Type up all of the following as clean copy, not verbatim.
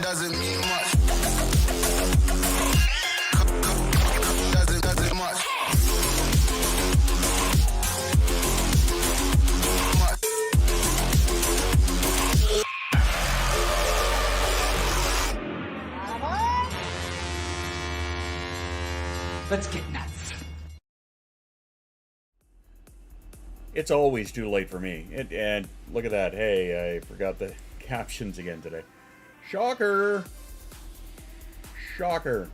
doesn't mean much. Doesn't much. Let's get nuts. It's always too late for me. And look at that. Hey, I forgot the captions again today. Shocker. Shocker.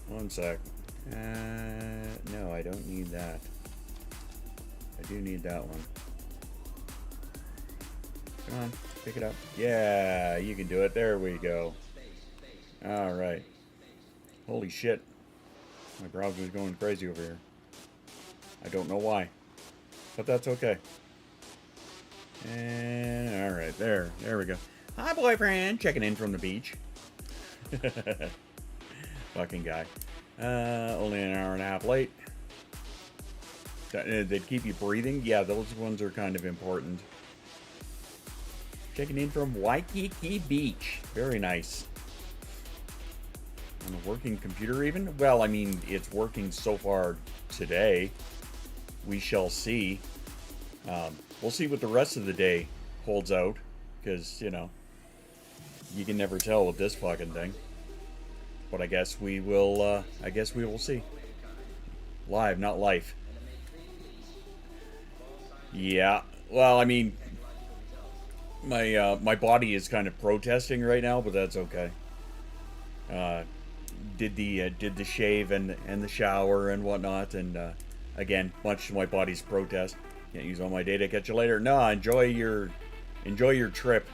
One sec. No, I don't need that. I do need that one. Come on, pick it up. Yeah, you can do it. There we go. All right. Holy shit. My browser's going crazy over here. I don't know why. But that's okay. And alright, there we go. Hi, boyfriend. Checking in from the beach. Fucking guy. Only an hour and a half late. They keep you breathing? Yeah, those ones are kind of important. Checking in from Waikiki Beach. Very nice. On a working computer even? Well, I mean, it's working so far today. We shall see. We'll see what the rest of the day holds out. Because, you know, you can never tell with this fucking thing. But I guess we will, see. Live, not life. Yeah. Well, I mean, my body is kind of protesting right now, but that's okay. Did the shave and the shower and whatnot, and again, much to my body's protest, can't use all my data. Catch you later. No, enjoy your trip.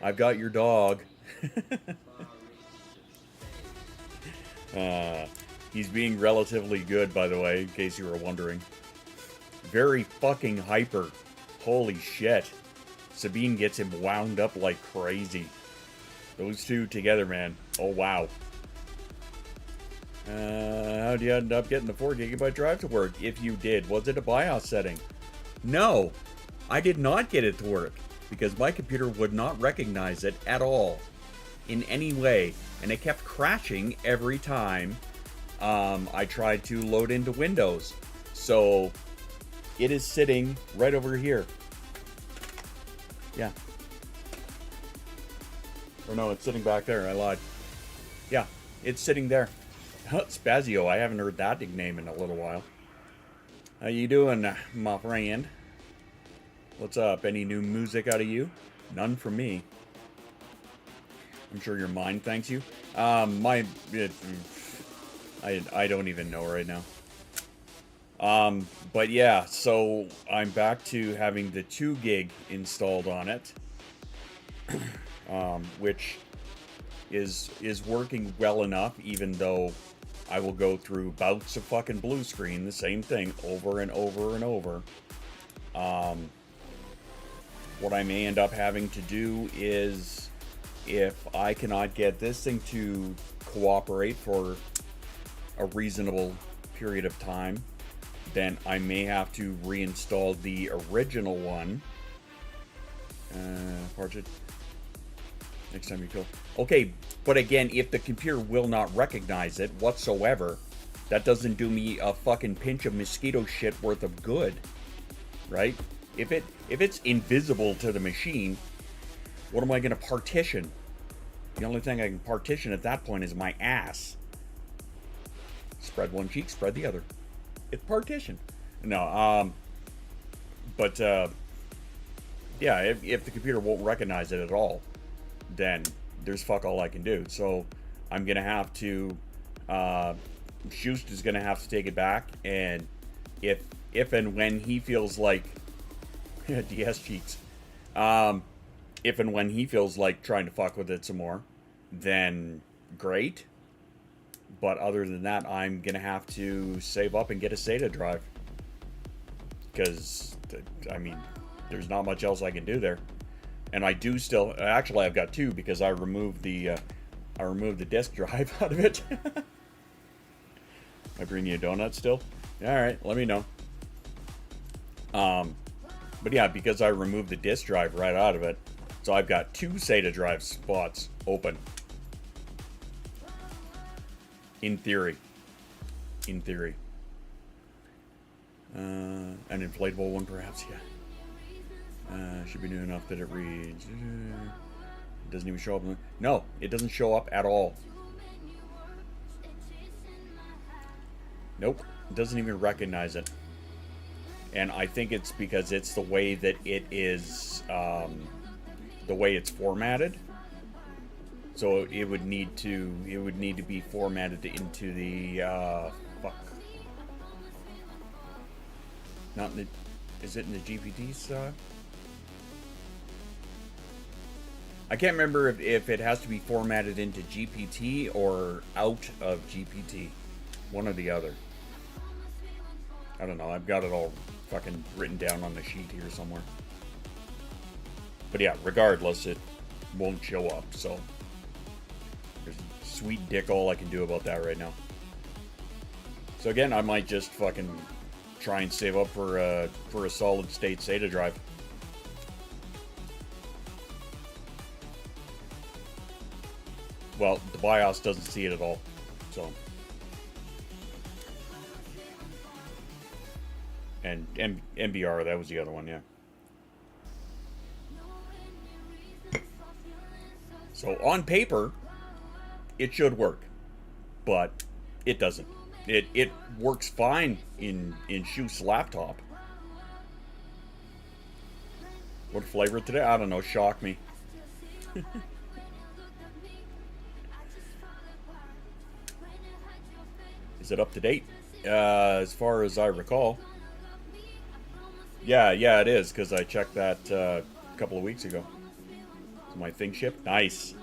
I've got your dog. He's being relatively good, by the way, in case you were wondering. Very fucking hyper. Holy shit. Sabine gets him wound up like crazy. Those two together, man. Oh, wow. How'd you end up getting the 4 GB drive to work? If you did, was it a BIOS setting? No, I did not get it to work because my computer would not recognize it at all in any way, and it kept crashing every time I tried to load into Windows. So it is sitting right over here. Yeah. Or no, it's sitting back there. I lied. Yeah, it's sitting there. Spazio, I haven't heard that nickname in a little while. How you doing, my friend? What's up? Any new music out of you? None from me. I'm sure your mind thanks you. I don't even know right now. But yeah, so I'm back to having the 2 gig installed on it. Which is working well enough, even though I will go through bouts of fucking blue screen, the same thing, over and over and over. What I may end up having to do is, if I cannot get this thing to cooperate for a reasonable period of time, then I may have to reinstall the original one. Portrait. Next time you kill. Okay, but again, if the computer will not recognize it whatsoever, that doesn't do me a fucking pinch of mosquito shit worth of good, right? If it's invisible to the machine, what am I going to partition? The only thing I can partition at that point is my ass. Spread one cheek, spread the other. It's partition. No, but yeah, if the computer won't recognize it at all, then there's fuck all I can do. So I'm gonna have to, Schust is gonna have to take it back, and if and when he feels like DS cheats, if and when he feels like trying to fuck with it some more, then great. But other than that, I'm gonna have to save up and get a SATA drive, because I mean, there's not much else I can do there. And I do still, actually I've got 2, because I removed the disk drive out of it. I bring you a donut still? Alright, let me know. But yeah, because I removed the disk drive right out of it, So I've got 2 SATA drive spots open. In theory. In theory. An inflatable one, perhaps, yeah. Should be new enough that it reads. It doesn't even show up. No, it doesn't show up at all. Nope, it doesn't even recognize it. And I think it's because it's the way that it is, the way it's formatted. So it would need to be formatted into the, fuck. Not in the, is it in the GPT style? I can't remember if it has to be formatted into GPT or out of GPT. One or the other. I don't know. I've got it all fucking written down on the sheet here somewhere. But yeah, regardless, it won't show up. So there's sweet dick all I can do about that right now. So again, I might just fucking try and save up for a solid state SATA drive. Well, the BIOS doesn't see it at all, so. And MBR, that was the other one, yeah. So on paper, it should work, but it doesn't. It works fine in Shoe's laptop. What flavor today? I don't know. Shock me. Is it up to date? As far as I recall. Yeah, it is, because I checked that a couple of weeks ago. Is my thing shipped? Nice.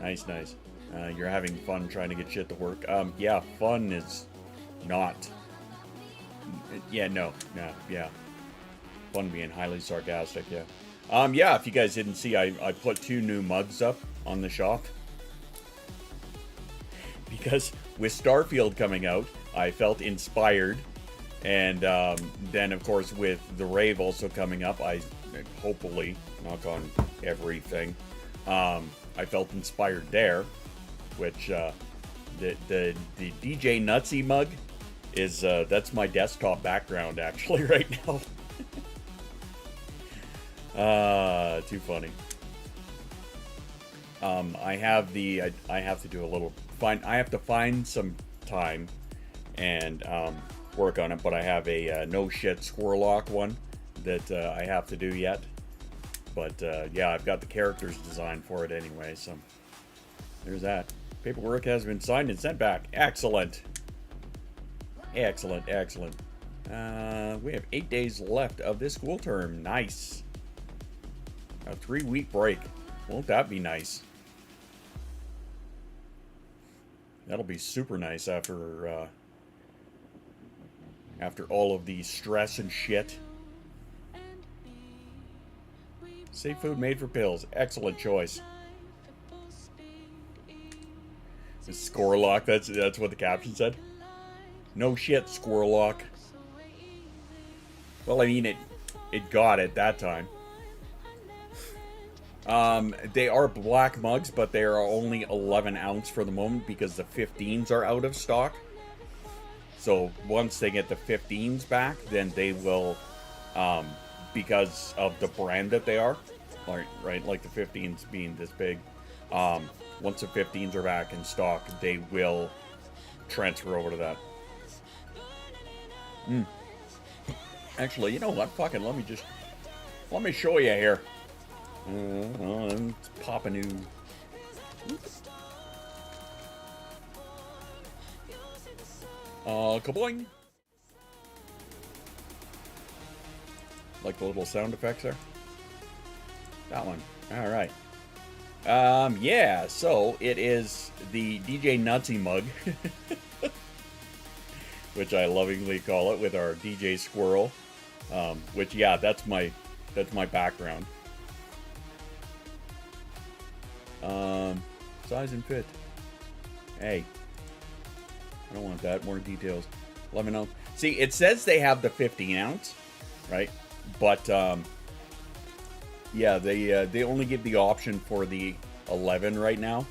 Nice. You're having fun trying to get shit to work. Yeah, fun is not. Yeah, no, yeah. Fun being highly sarcastic, yeah. Yeah, if you guys didn't see, I put 2 new mugs up on the shop. Because with Starfield coming out, I felt inspired. And then, of course, with the rave also coming up, I hopefully, knock on everything, I felt inspired there. Which, the DJ Nutsy mug is, that's my desktop background, actually, right now. Too funny. I have to do a little, I have to find some time and, work on it, but I have a, no shit Squirrellock one that, I have to do yet. But, yeah, I've got the characters designed for it anyway, so there's that. Paperwork has been signed and sent back. Excellent. Excellent. We have 8 days left of this school term. Nice. A 3-week break. Won't that be nice? That'll be super nice after all of the stress and shit. Safe food made for pills. Excellent choice. Squirrellock, that's what the caption said. No shit, Squirrellock. Well, I mean, it got it that time. They are black mugs, but they are only 11 ounce for the moment because the 15s are out of stock. So once they get the 15s back, then they will, because of the brand that they are, right, like the 15s being this big, once the 15s are back in stock, they will transfer over to that. Actually, you know what? Fucking let me show you here. Let's pop a new. Kaboing! Like the little sound effects there? That one. Alright. Yeah, so it is the DJ Nutsy mug. Which I lovingly call it, with our DJ Squirrel. Which, yeah, that's my background. Size and fit. Hey. I don't want that. More details. Let me know. See, it says they have the 15 ounce, right? But, Yeah, they only give the option for the 11 right now.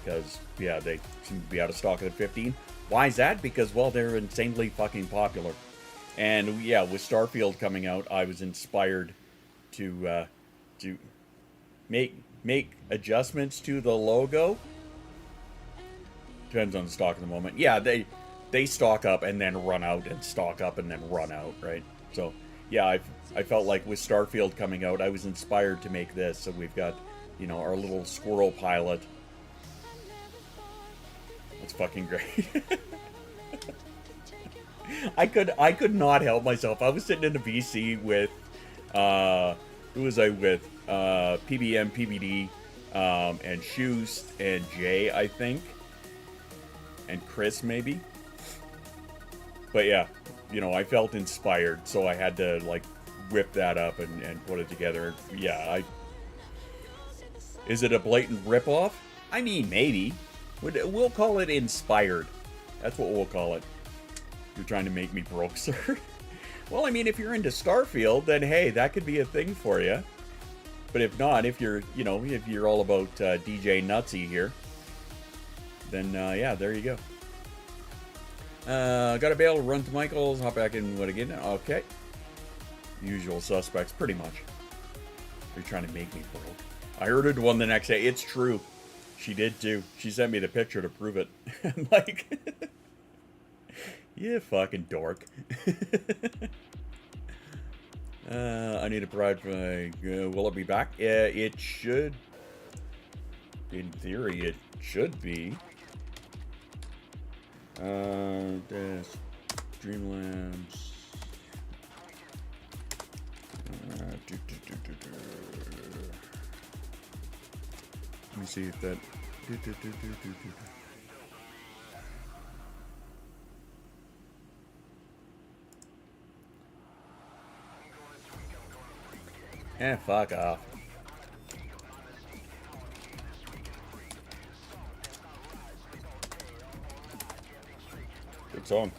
Because, yeah, they seem to be out of stock at the 15. Why is that? Because, well, they're insanely fucking popular. And, yeah, with Starfield coming out, I was inspired to make adjustments to the logo. Depends on the stock at the moment. Yeah, they stock up and then run out, and stock up and then run out, right? So, yeah, I felt like with Starfield coming out, I was inspired to make this. So we've got, you know, our little squirrel pilot. It's fucking great. I could not help myself. I was sitting in the VC with who was I with? PBM, PBD, and Shoes and Jay, I think. And Chris maybe. But yeah, you know, I felt inspired, so I had to like whip that up and put it together. Yeah, is it a blatant ripoff? I mean, maybe. We'll call it inspired. That's what we'll call it. You're trying to make me broke, sir? Well, I mean, if you're into Starfield, then hey, that could be a thing for you. But if not, if you're, you know, if you're all about DJ Nutsy here, then yeah, there you go. Got to bail, run to Michael's, hop back in what again? Okay. Usual suspects, pretty much. You're trying to make me broke. I ordered one the next day. It's true. She did too. She sent me the picture to prove it. I'm like, you fucking dork. I need a pride flag. Will it be back? It should. In theory, it should be. Streamlabs. Let me see if that. Fuck off. Good song.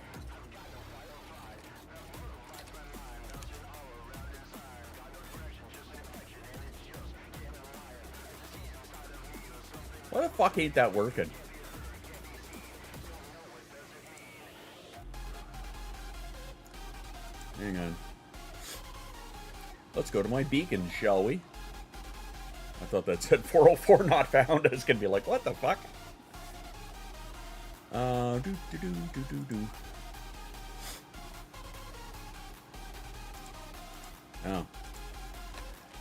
Why the fuck ain't that working? Hang on. Let's go to my beacon, shall we? I thought that said 404 not found. I was gonna be like, what the fuck? Oh.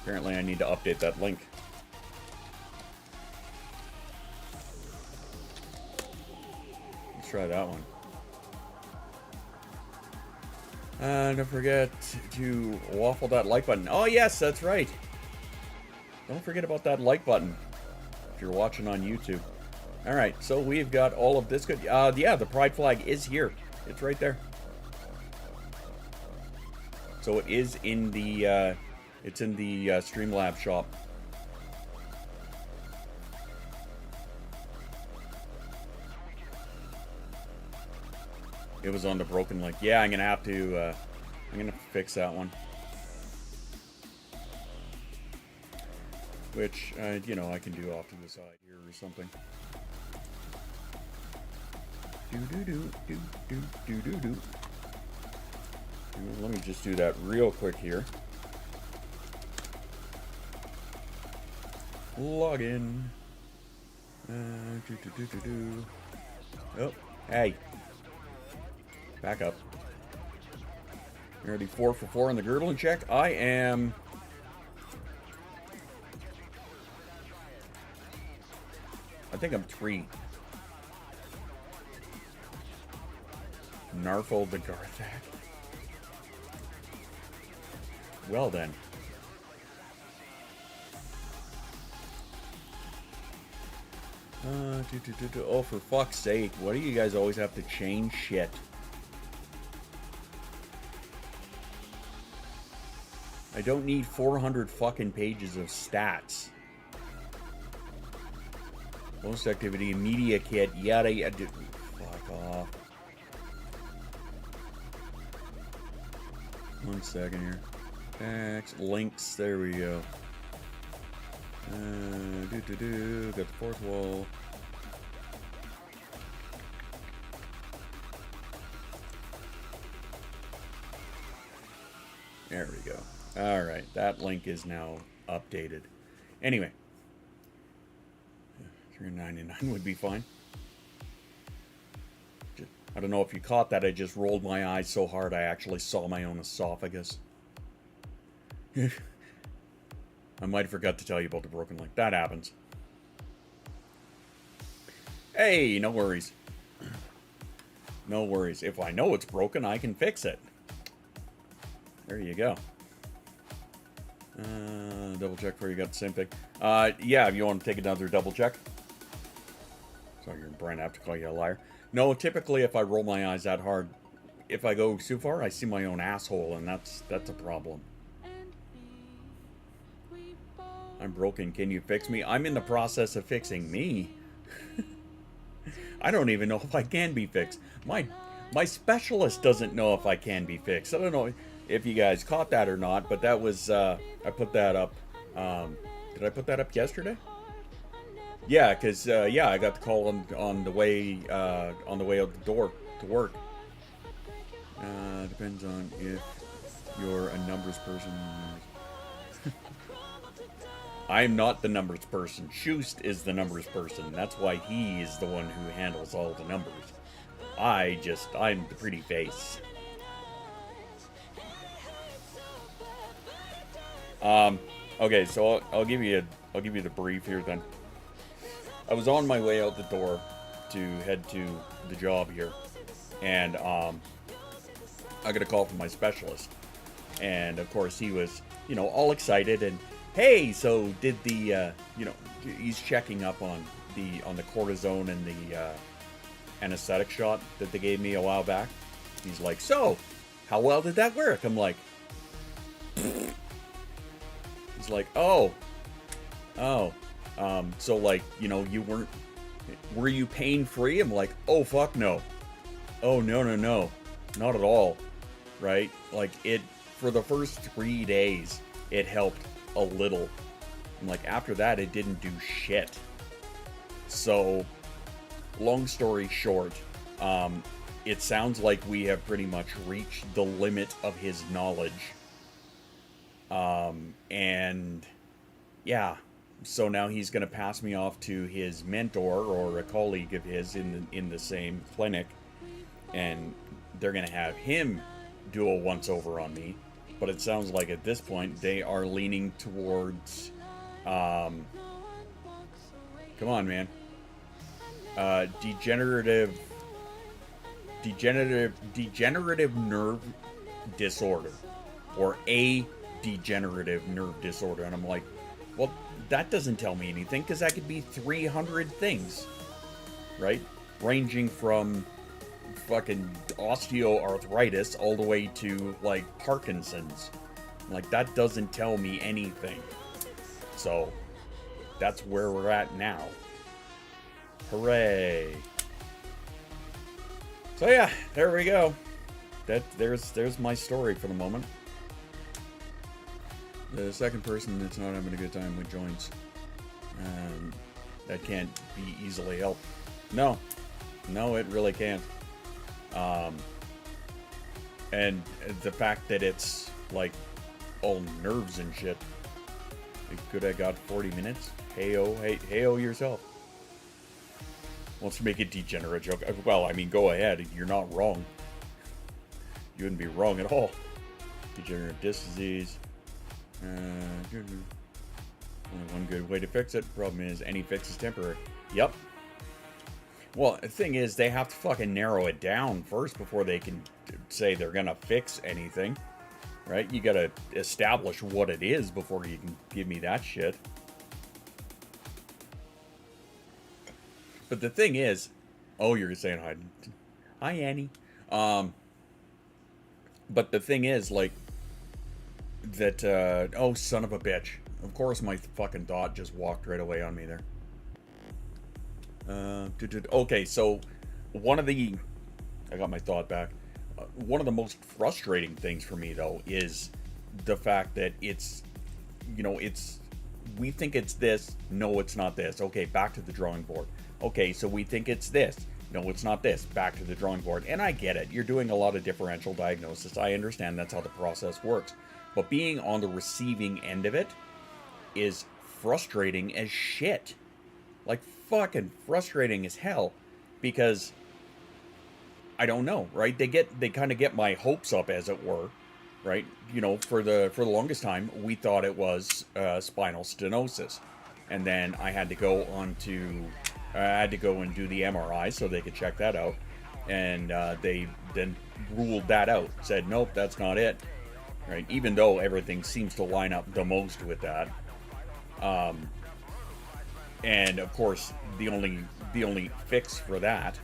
Apparently I need to update that link. Let's try that one. Don't forget to waffle that like button. Oh yes, that's right. Don't forget about that like button if you're watching on YouTube. Alright, so we've got all of this good. Yeah, the pride flag is here. It's right there. So it is in the Streamlabs shop. It was on the broken link. Yeah, I'm gonna have to. I'm gonna fix that one. Which, you know, I can do off to the side here or something. Do. Let me just do that real quick here. Log in. Oh, hey. Back up. You're already 4 for 4 in the girdling check. I am. I think I'm 3. Narfo the Garthak. Well then. Oh, for fuck's sake. Why do you guys always have to change shit? I don't need 400 fucking pages of stats. Most activity, media kit, yada yada. Fuck off. 1 second here. X links. There we go. Got the fourth wall. There we go. All right, that link is now updated. Anyway, $3.99 would be fine. I don't know if you caught that. I just rolled my eyes so hard I actually saw my own esophagus. I might have forgot to tell you about the broken link. That happens. Hey, no worries. No worries. If I know it's broken, I can fix it. There you go. Double check before you got the same thing. Yeah, if you want to take another double check. Sorry, you're Brian, I have to call you a liar. No, typically if I roll my eyes that hard, if I go too far, I see my own asshole, and that's a problem. I'm broken. Can you fix me? I'm in the process of fixing me. I don't even know if I can be fixed. My specialist doesn't know if I can be fixed. I don't know if you guys caught that or not, but that was I put that up. Did I put that up yesterday? Yeah, because yeah, I got the call on the way out the door to work. Depends on if you're a numbers person. I'm not the numbers person. Schust is the numbers person. That's why he is the one who handles all the numbers. I'm the pretty face. Okay, so I'll give you the brief here then. I was on my way out the door to head to the job here, and I got a call from my specialist, and of course he was, all excited and, hey, so did the, he's checking up on the cortisone and the anesthetic shot that they gave me a while back. He's like, so, how well did that work? I'm like, he's like, oh, so like, were you pain free? I'm like, oh, fuck no. Oh, no, not at all. Right? Like for the first 3 days, it helped a little. And like after that, it didn't do shit. So, long story short, it sounds like we have pretty much reached the limit of his knowledge. And yeah, so now he's going to pass me off to his mentor or a colleague of his in the same clinic, and they're going to have him do a once over on me. But it sounds like at this point they are leaning towards come on, man. Degenerative nerve disorder, or a degenerative nerve disorder. And I'm like, well, that doesn't tell me anything, because that could be 300 things, right? Ranging from fucking osteoarthritis all the way to like Parkinson's. Like, that doesn't tell me anything. So that's where we're at now. Hooray. So yeah, there we go. There's my story for the moment. The second person that's not having a good time with joints, that can't be easily helped. No, it really can't. And the fact that it's like all nerves and shit, it could have got 40 minutes. Hey-o yourself. Wants to make a degenerate joke. Well, I mean, go ahead. You're not wrong. You wouldn't be wrong at all. Degenerative disc disease. Only one good way to fix it. Problem is, any fix is temporary. Yep. Well, the thing is, they have to fucking narrow it down first before they can say they're gonna fix anything. Right? You gotta establish what it is before you can give me that shit. But the thing is, oh, you're saying hi. Hi, Annie. But the thing is, like, that, oh, son of a bitch. Of course my fucking thought just walked right away on me there. Okay, so I got my thought back. One of the most frustrating things for me, though, is the fact that it's, it's, we think it's this, no, it's not this. Okay, back to the drawing board. Okay, so we think it's this, no, it's not this, back to the drawing board. And I get it, you're doing a lot of differential diagnosis. I understand that's how the process works. But being on the receiving end of it is frustrating as shit. Like, fucking frustrating as hell. Because I don't know, right? They kind of get my hopes up, as it were, right? For the longest time, we thought it was spinal stenosis, and then I had to go and do the MRI so they could check that out, and they then ruled that out. Said, nope, that's not it, right? Even though everything seems to line up the most with that, and of course, the only fix for that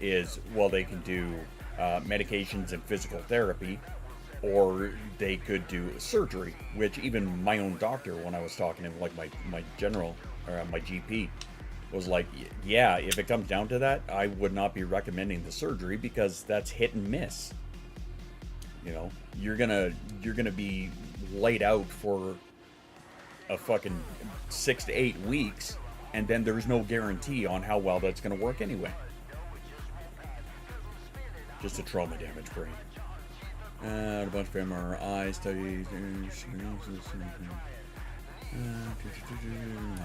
is, well, they can do medications and physical therapy, or they could do surgery, which even my own doctor, when I was talking to him, like my general, or my GP, was like, yeah, if it comes down to that, I would not be recommending the surgery, because that's hit and miss. You're gonna be laid out for a fucking 6 to 8 weeks, and then there's no guarantee on how well that's gonna work anyway. Just a trauma damaged brain. A bunch of MRI studies.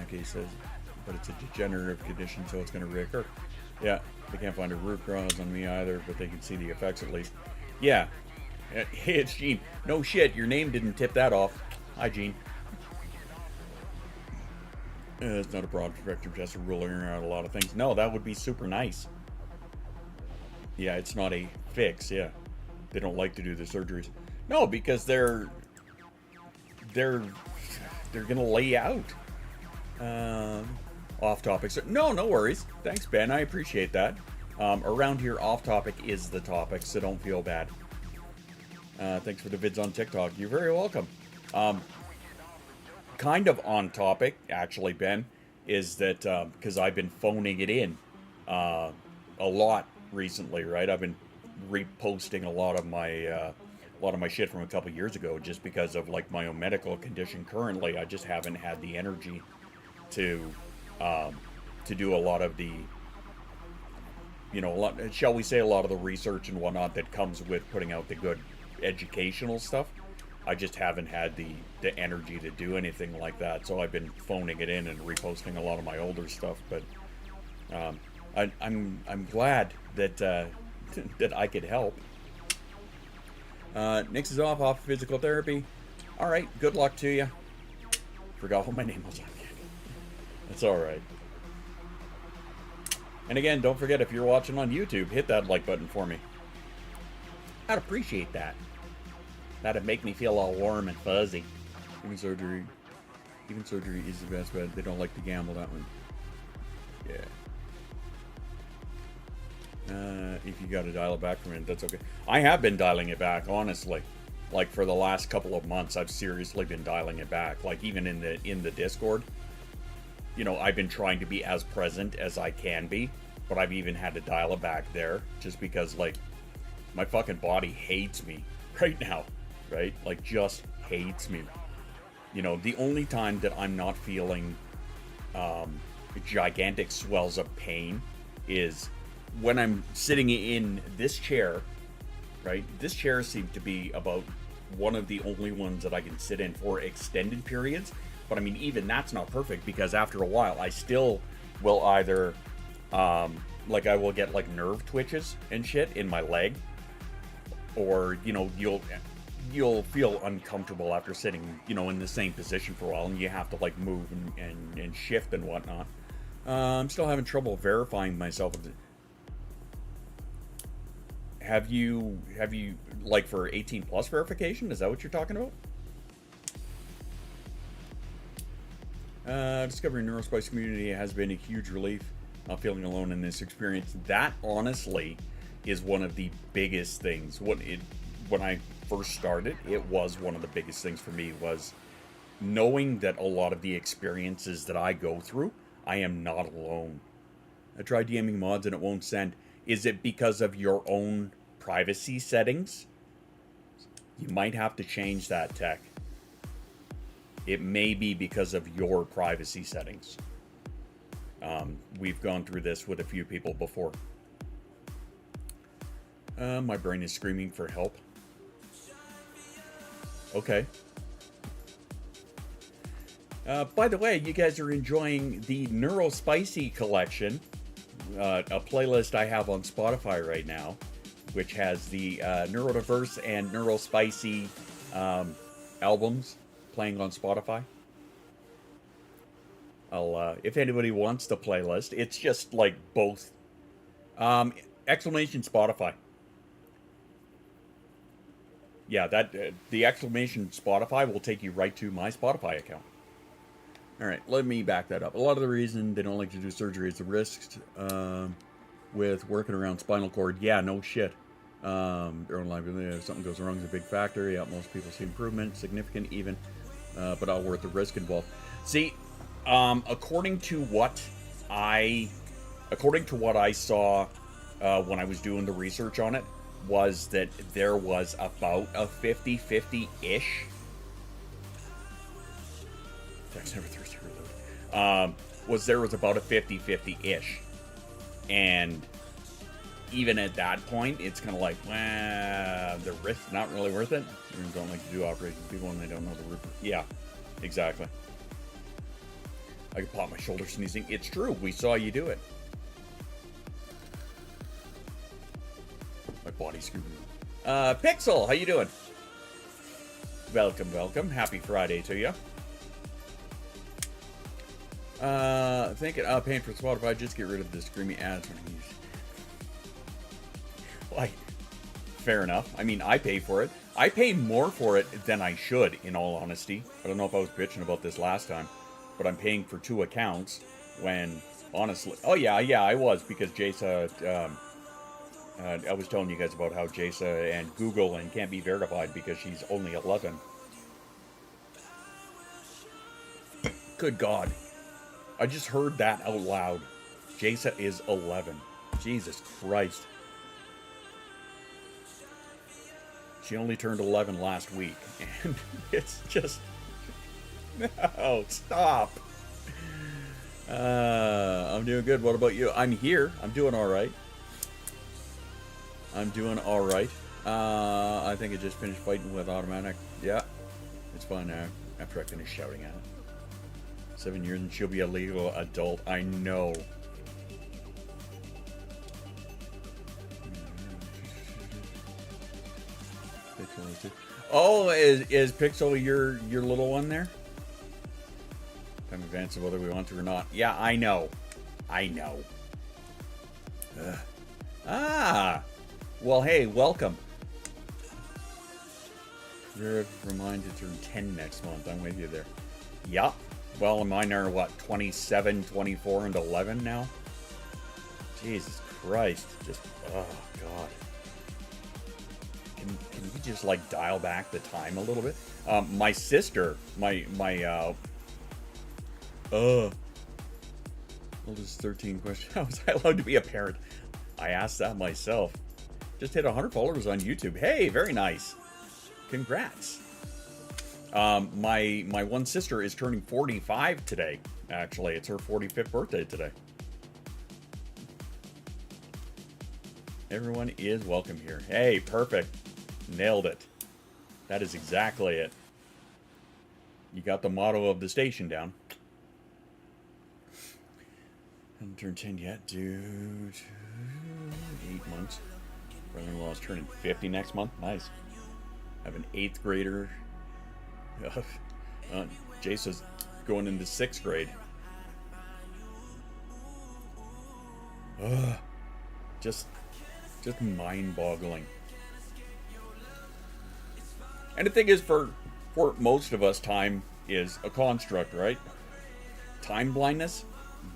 Okay, says, but it's a degenerative condition, so it's going to reoccur. Yeah, they can't find a root cause on me either, but they can see the effects at least. Yeah. Hey, it's Gene. No shit, your name didn't tip that off. Hi, Gene. It's not a broad spectrum test of ruling out a lot of things. No, that would be super nice. Yeah, it's not a fix. Yeah, they don't like to do the surgeries. No, because they're gonna lay out. Off topic. So, no worries. Thanks, Ben. I appreciate that. Around here, off topic is the topic, so don't feel bad. Thanks for the vids on TikTok. You're very welcome. Kind of on topic, actually, Ben, is that because I've been phoning it in a lot recently, right? I've been reposting a lot of my shit from a couple years ago, just because of like my own medical condition. Currently, I just haven't had the energy to do a lot of the, shall we say, a lot of the research and whatnot that comes with putting out the good educational stuff. I just haven't had the energy to do anything like that, so I've been phoning it in and reposting a lot of my older stuff. But I'm glad that that I could help. Nix is off physical therapy. All right, good luck to you. Forgot what my name was. That's all right. And again, don't forget, if you're watching on YouTube, hit that like button for me. I'd appreciate that. That'd make me feel all warm and fuzzy. Even surgery is the best, but they don't like to gamble, that one. Yeah. If you got to dial it back for a minute, that's okay. I have been dialing it back, honestly. Like, for the last couple of months, I've seriously been dialing it back. Like, even in the Discord, I've been trying to be as present as I can be, but I've even had to dial it back there, just because, like, my fucking body hates me right now, right? Like, just hates me. The only time that I'm not feeling gigantic swells of pain is when I'm sitting in this chair, right? This chair seems to be about one of the only ones that I can sit in for extended periods. But I mean, even that's not perfect, because after a while, I still will either, like, I will get like nerve twitches and shit in my leg, or you'll feel uncomfortable after sitting, in the same position for a while, and you have to like move and shift and whatnot. I'm still having trouble verifying myself. Have you like for 18 plus verification? Is that what you're talking about? Discovering Neurospice community has been a huge relief. Not feeling alone in this experience. That honestly is one of the biggest things. When I first started, it was one of the biggest things for me, was knowing that a lot of the experiences that I go through, I am not alone. I tried DMing mods and it won't send. Is it because of your own privacy settings? You might have to change that, tech. It may be because of your privacy settings. We've gone through this with a few people before. My brain is screaming for help. Okay. By the way, you guys are enjoying the Neurospicy collection, a playlist I have on Spotify right now, which has the Neurodiverse and Neurospicy albums playing on Spotify. If anybody wants the playlist, it's just like both. Exclamation Spotify. Yeah, that the exclamation Spotify will take you right to my Spotify account. All right, let me back that up. A lot of the reason they don't like to do surgery is the risks with working around spinal cord. Yeah, no shit. Their own livelihood, if something goes wrong, is a big factor. Yeah, most people see improvement, significant even, but all worth the risk involved. See, according to what I saw when I was doing the research on it, was that there was about a 50-50-ish. Text never through there was about a 50-50-ish. And even at that point, it's kind of like, well, the risk's not really worth it. They don't like to do operations people when they don't know the root. Yeah, exactly. I could pop my shoulder sneezing. It's true. We saw you do it. My body's screwed. Pixel, how you doing? Welcome, welcome. Happy Friday to you. Thinking, paying for Spotify, just get rid of the screaming ads when I use. Like, fair enough. I mean, I pay for it. I pay more for it than I should, in all honesty. I don't know if I was bitching about this last time, but I'm paying for 2 accounts when, honestly... Oh, yeah, I was, because Jasa... I was telling you guys about how Jasa and Google and can't be verified because she's only 11. Good God. I just heard that out loud. Jasa is 11. Jesus Christ. She only turned 11 last week. And it's just... No, stop. I'm doing good. What about you? I'm here. I'm doing alright. I think I just finished fighting with automatic. Yeah. It's fine now. After I finish shouting at it. 7 years and she'll be a legal adult. I know. Oh, is Pixel your little one there? Time advance of whether we want to or not. Yeah, I know. Well, hey, welcome. You're reminded to turn 10 next month. I'm with you there. Yup. Well, mine are, what, 27, 24, and 11 now? Jesus Christ. Just, oh, God. Can you just, like, dial back the time a little bit? My sister, oldest 13 question. How was I allowed to be a parent? I asked that myself. Just hit 100 followers on YouTube. Hey, very nice. Congrats. My one sister is turning 45 today. Actually, it's her 45th birthday today. Everyone is welcome here. Hey, perfect. Nailed it. That is exactly it. You got the motto of the station down. Haven't turned 10 yet, dude. 8 months. Brother-in-law is turning 50 next month. Nice. I have an 8th grader. Jasa's going into 6th grade. Just mind-boggling. And the thing is, for most of us, time is a construct, right? Time blindness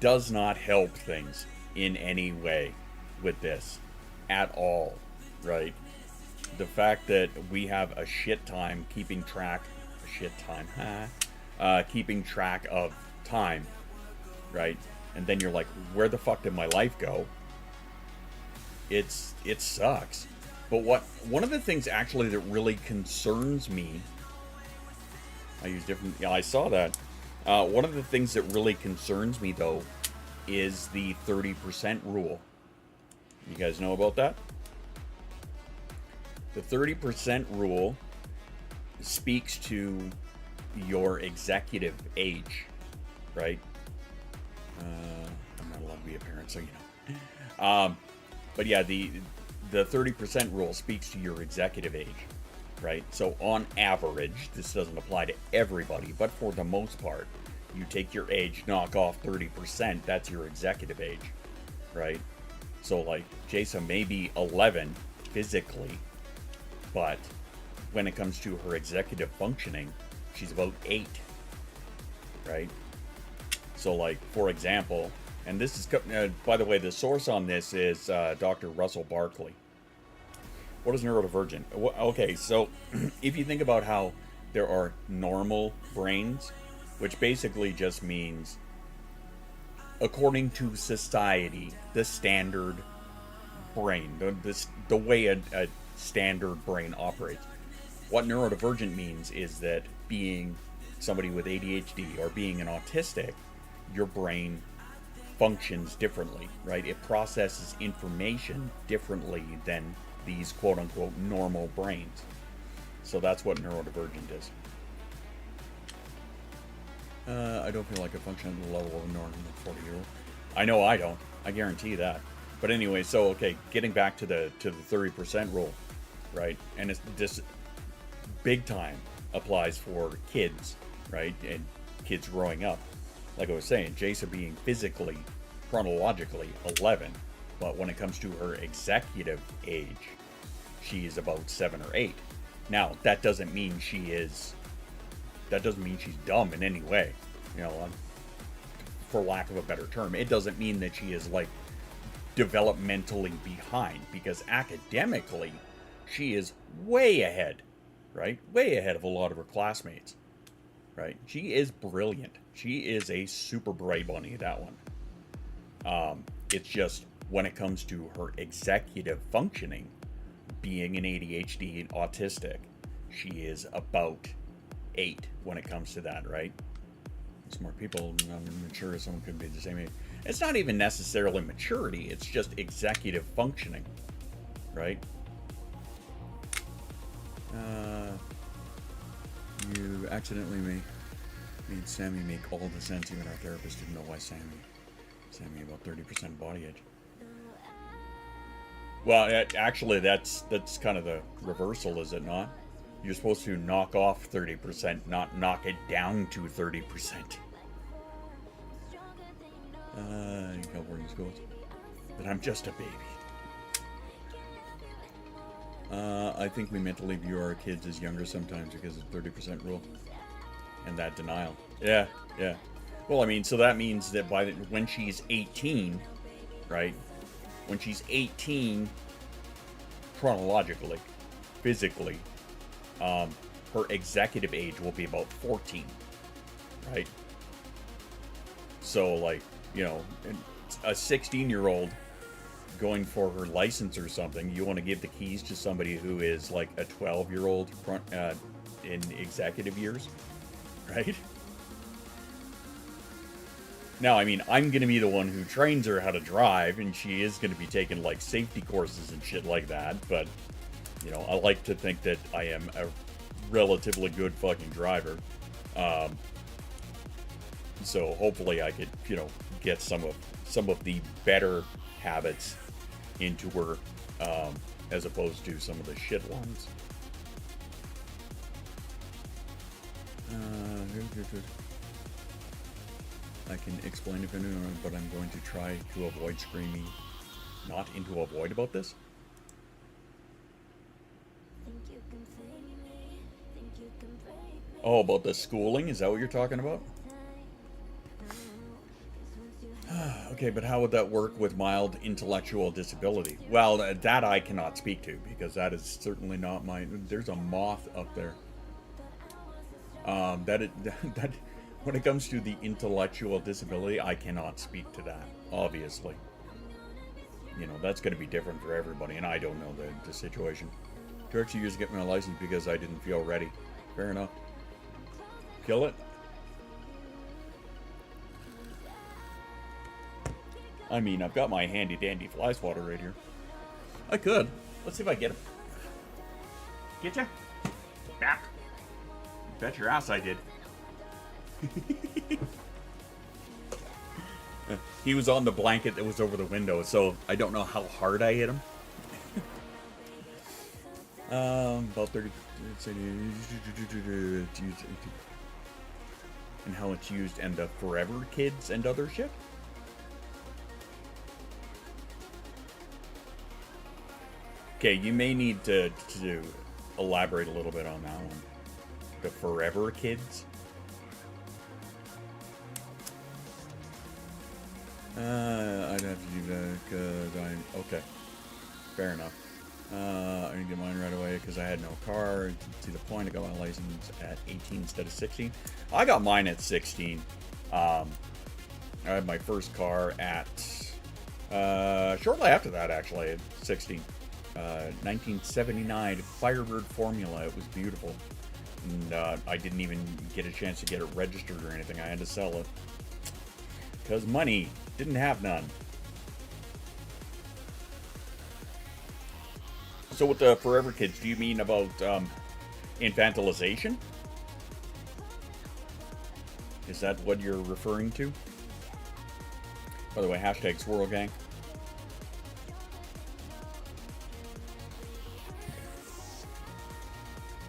does not help things in any way with this at all, right? The fact that we have a shit time keeping track of time, right? And then you're like, where the fuck did my life go? It sucks. But one of the things actually that really concerns me, I use different, yeah, I saw that. One of the things that really concerns me, though, is the 30% rule. You guys know about that? The 30% rule speaks to your executive age, right? I'm not allowed to be a parent, so you know. But yeah, the 30% rule speaks to your executive age, right? So on average, this doesn't apply to everybody, but for the most part, you take your age, knock off 30%, that's your executive age, right? So like Jason may be 11 physically, but when it comes to her executive functioning, she's about 8, right? So like, for example, and this is, by the way, the source on this is Dr. Russell Barkley. What is neurodivergent? Okay, so if you think about how there are normal brains, which basically just means, according to society, the standard brain, the way a standard brain operates. What neurodivergent means is that being somebody with ADHD or being an autistic, your brain functions differently, right? It processes information differently than these quote-unquote normal brains. So that's what neurodivergent is. I don't feel like I function at the level of a normal 40-year-old. I know I don't. I guarantee that. But anyway, so okay, getting back to the 30% rule, right? And it's this big time applies for kids, right? And kids growing up. Like I was saying, Jason being physically, chronologically 11, but when it comes to her executive age, she is about 7 or 8. Now, that doesn't mean she's dumb in any way, you know, for lack of a better term. It doesn't mean that she is like developmentally behind, because academically she is way ahead, right? Way ahead of a lot of her classmates, right? She is brilliant. She is a super bright bunny, that one. It's just when it comes to her executive functioning, being an ADHD and autistic, she is about 8 when it comes to that, right? Smart people, I'm sure someone could be the same age. It's not even necessarily maturity, it's just executive functioning, right? You accidentally made Sammy make all the sense. Even our therapist didn't know why Sammy about 30% body age. Well, actually, that's kind of the reversal, is it not? You're supposed to knock off 30%, not knock it down to 30%. In California schools. But I'm just a baby. I think we mentally view our kids as younger sometimes because of the 30% rule. And that denial. Yeah. Well, I mean, so that means that when she's 18, right? When she's 18, chronologically, physically, her executive age will be about 14, right? So, like, you know, a 16-year-old going for her license or something, you want to give the keys to somebody who is like a 12-year-old in executive years, right? Now, I mean, I'm going to be the one who trains her how to drive, and she is going to be taking, like, safety courses and shit like that, but, you know, I like to think that I am a relatively good fucking driver. So hopefully I could, you know, get some of the better habits into her, as opposed to some of the shit ones. I can explain if anyone, but I'm going to try to avoid screaming. Not into avoid about this? Oh, about the schooling? Is that what you're talking about? Okay, but how would that work with mild intellectual disability? Well, that I cannot speak to, because that is certainly not my... There's a moth up there. That when it comes to the intellectual disability, I cannot speak to that, obviously. you know, that's going to be different for everybody, and I don't know the situation. Took extra years to get my license because I didn't feel ready. Fair enough. Kill it. I mean, I've got my handy dandy fly swatter right here. I could. Let's see if I get him. Get ya? Back. Bet your ass I did. He was on the blanket that was over the window, so I don't know how hard I hit him. About 30. And how it's used, and the Forever Kids and other shit. Okay, you may need to elaborate a little bit on that one. The Forever Kids. I'd have to do that because I'm... Okay. Fair enough. I didn't get mine right away because I had no car. To the point, I got my license at 18 instead of 16. I got mine at 16. I had my first car at... shortly after that, actually, at 16. 1979 Firebird Formula. It was beautiful. And I didn't even get a chance to get it registered or anything. I had to sell it. Because money. Didn't have none. So with the Forever Kids, do you mean about infantilization? Is that what you're referring to? By the way, hashtag Swirl Gang.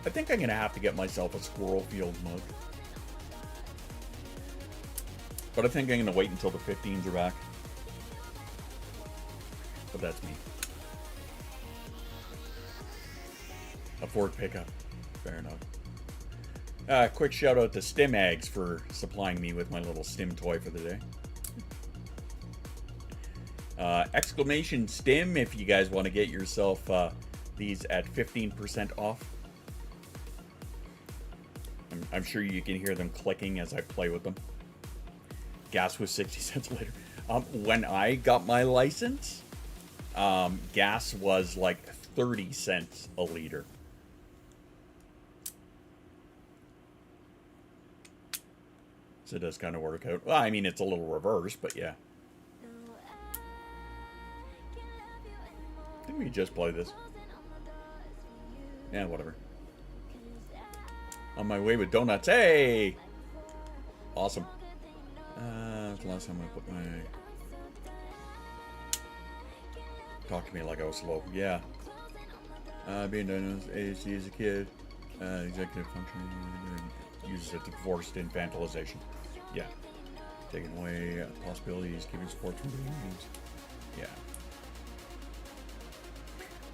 I think I'm going to have to get myself a Squirrel Field mug. But I think I'm going to wait until the 15s are back. But that's me. A Ford pickup. Fair enough. Quick shout out to StimAgs for supplying me with my little Stim toy for the day. Exclamation Stim if you guys want to get yourself these at 15% off. I'm sure you can hear them clicking as I play with them. Gas was 60 cents later. When I got my license, gas was like 30 cents a liter. So it does kind of work out. Well, I mean, it's a little reverse, but yeah. I think we just play this. Yeah, whatever. On my way with donuts. Hey! Awesome. The last time I put my... Talk to me like I was slow. Yeah. Being diagnosed with ADHD as a kid. Executive function. Uses it to forced infantilization. Yeah. Taking away possibilities, giving support from beings. Yeah.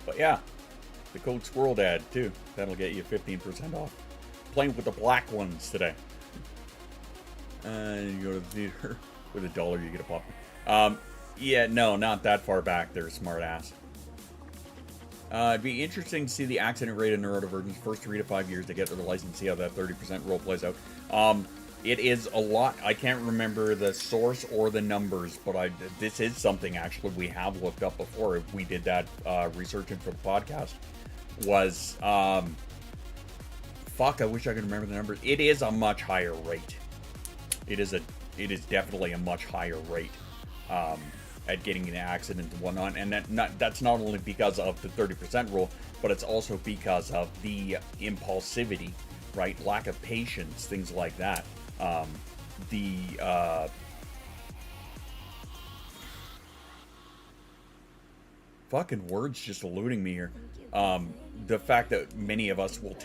But yeah. The code Squirrel Dad, too. That'll get you 15% off. Playing with the black ones today. You go to the theater with $1, you get a pop. Yeah, no, not that far back. They're a smart ass. It'd be interesting to see the accident rate in neurodivergence first 3 to 5 years to get to the license, see how that 30% rule plays out. It is a lot. I can't remember the source or the numbers, but this is something actually we have looked up before. If we did that researching for the podcast, was fuck. I wish I could remember the numbers. It is a much higher rate. It is definitely a much higher rate at getting in an accident and whatnot, and that's not only because of the 30% rule, but it's also because of the impulsivity, right? Lack of patience, things like that. Fucking words just eluding me here. The fact that many of us will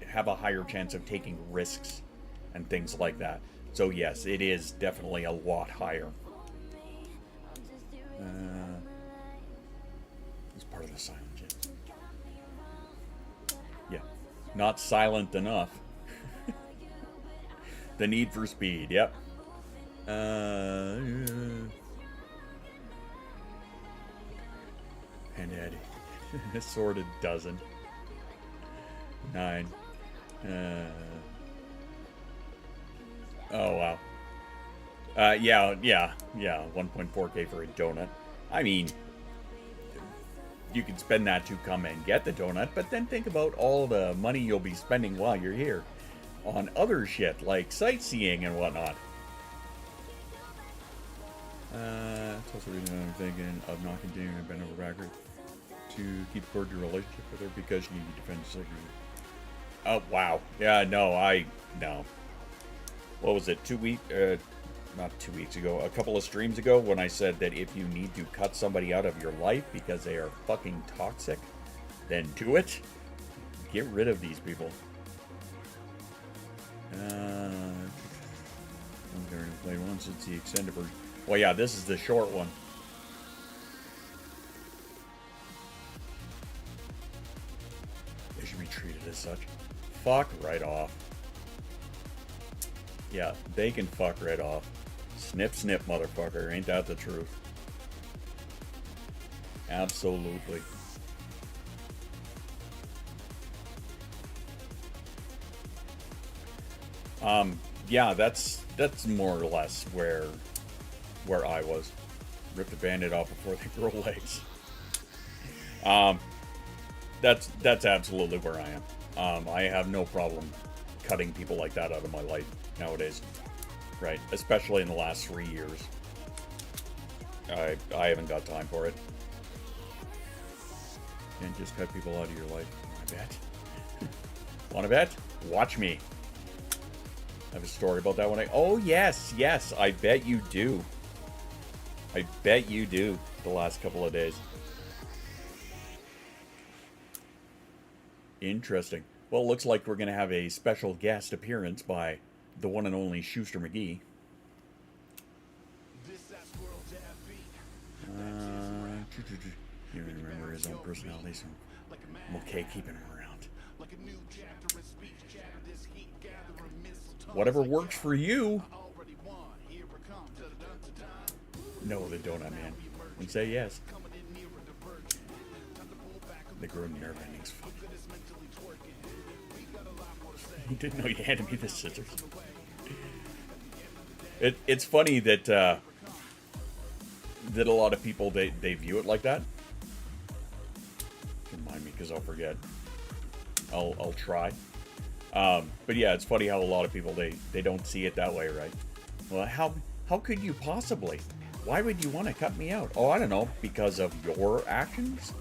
have a higher chance of taking risks and things like that. So yes, it is definitely a lot higher. It's part of the silent shit. Yeah, not silent enough. The need for speed. Yep. And Eddie. Assorted dozen. 9. Oh wow. Yeah. 1.4K for a donut. I mean, you can spend that to come and get the donut, but then think about all the money you'll be spending while you're here on other shit like sightseeing and whatnot. It's also the reason I'm thinking of not continuing to bend over backward to keep a cordial relationship with her because she defends security. Oh, wow. Yeah, no. What was it, not 2 weeks ago, a couple of streams ago when I said that if you need to cut somebody out of your life because they are fucking toxic, then do it. Get rid of these people. I'm going to play once. It's the extended version. Well, yeah, this is the short one. They should be treated as such. Fuck right off. Yeah, they can fuck right off. Snip, snip, motherfucker. Ain't that the truth? Absolutely. Yeah, that's more or less where I was. Rip the bandit off before they grow legs. That's absolutely where I am. I have no problem cutting people like that out of my life nowadays. Right, especially in the last 3 years. I haven't got time for it. Can't just cut people out of your life. Want to bet? Want to bet? Watch me. I have a story about that one. Oh, yes, I bet you do. I bet you do the last couple of days. Interesting. Well, it looks like we're going to have a special guest appearance by the one and only Schuster McGee. You remember his own personality, so I'm okay keeping him around. Whatever works for you. No, the donut man. And say yes. The growing nerve ending's funny. You didn't know you handed me the scissors. It's funny that that a lot of people they view it like that. Remind me, because I'll forget. I'll try. But yeah, it's funny how a lot of people they don't see it that way, right? Well, how could you possibly? Why would you want to cut me out? Oh, I don't know, because of your actions,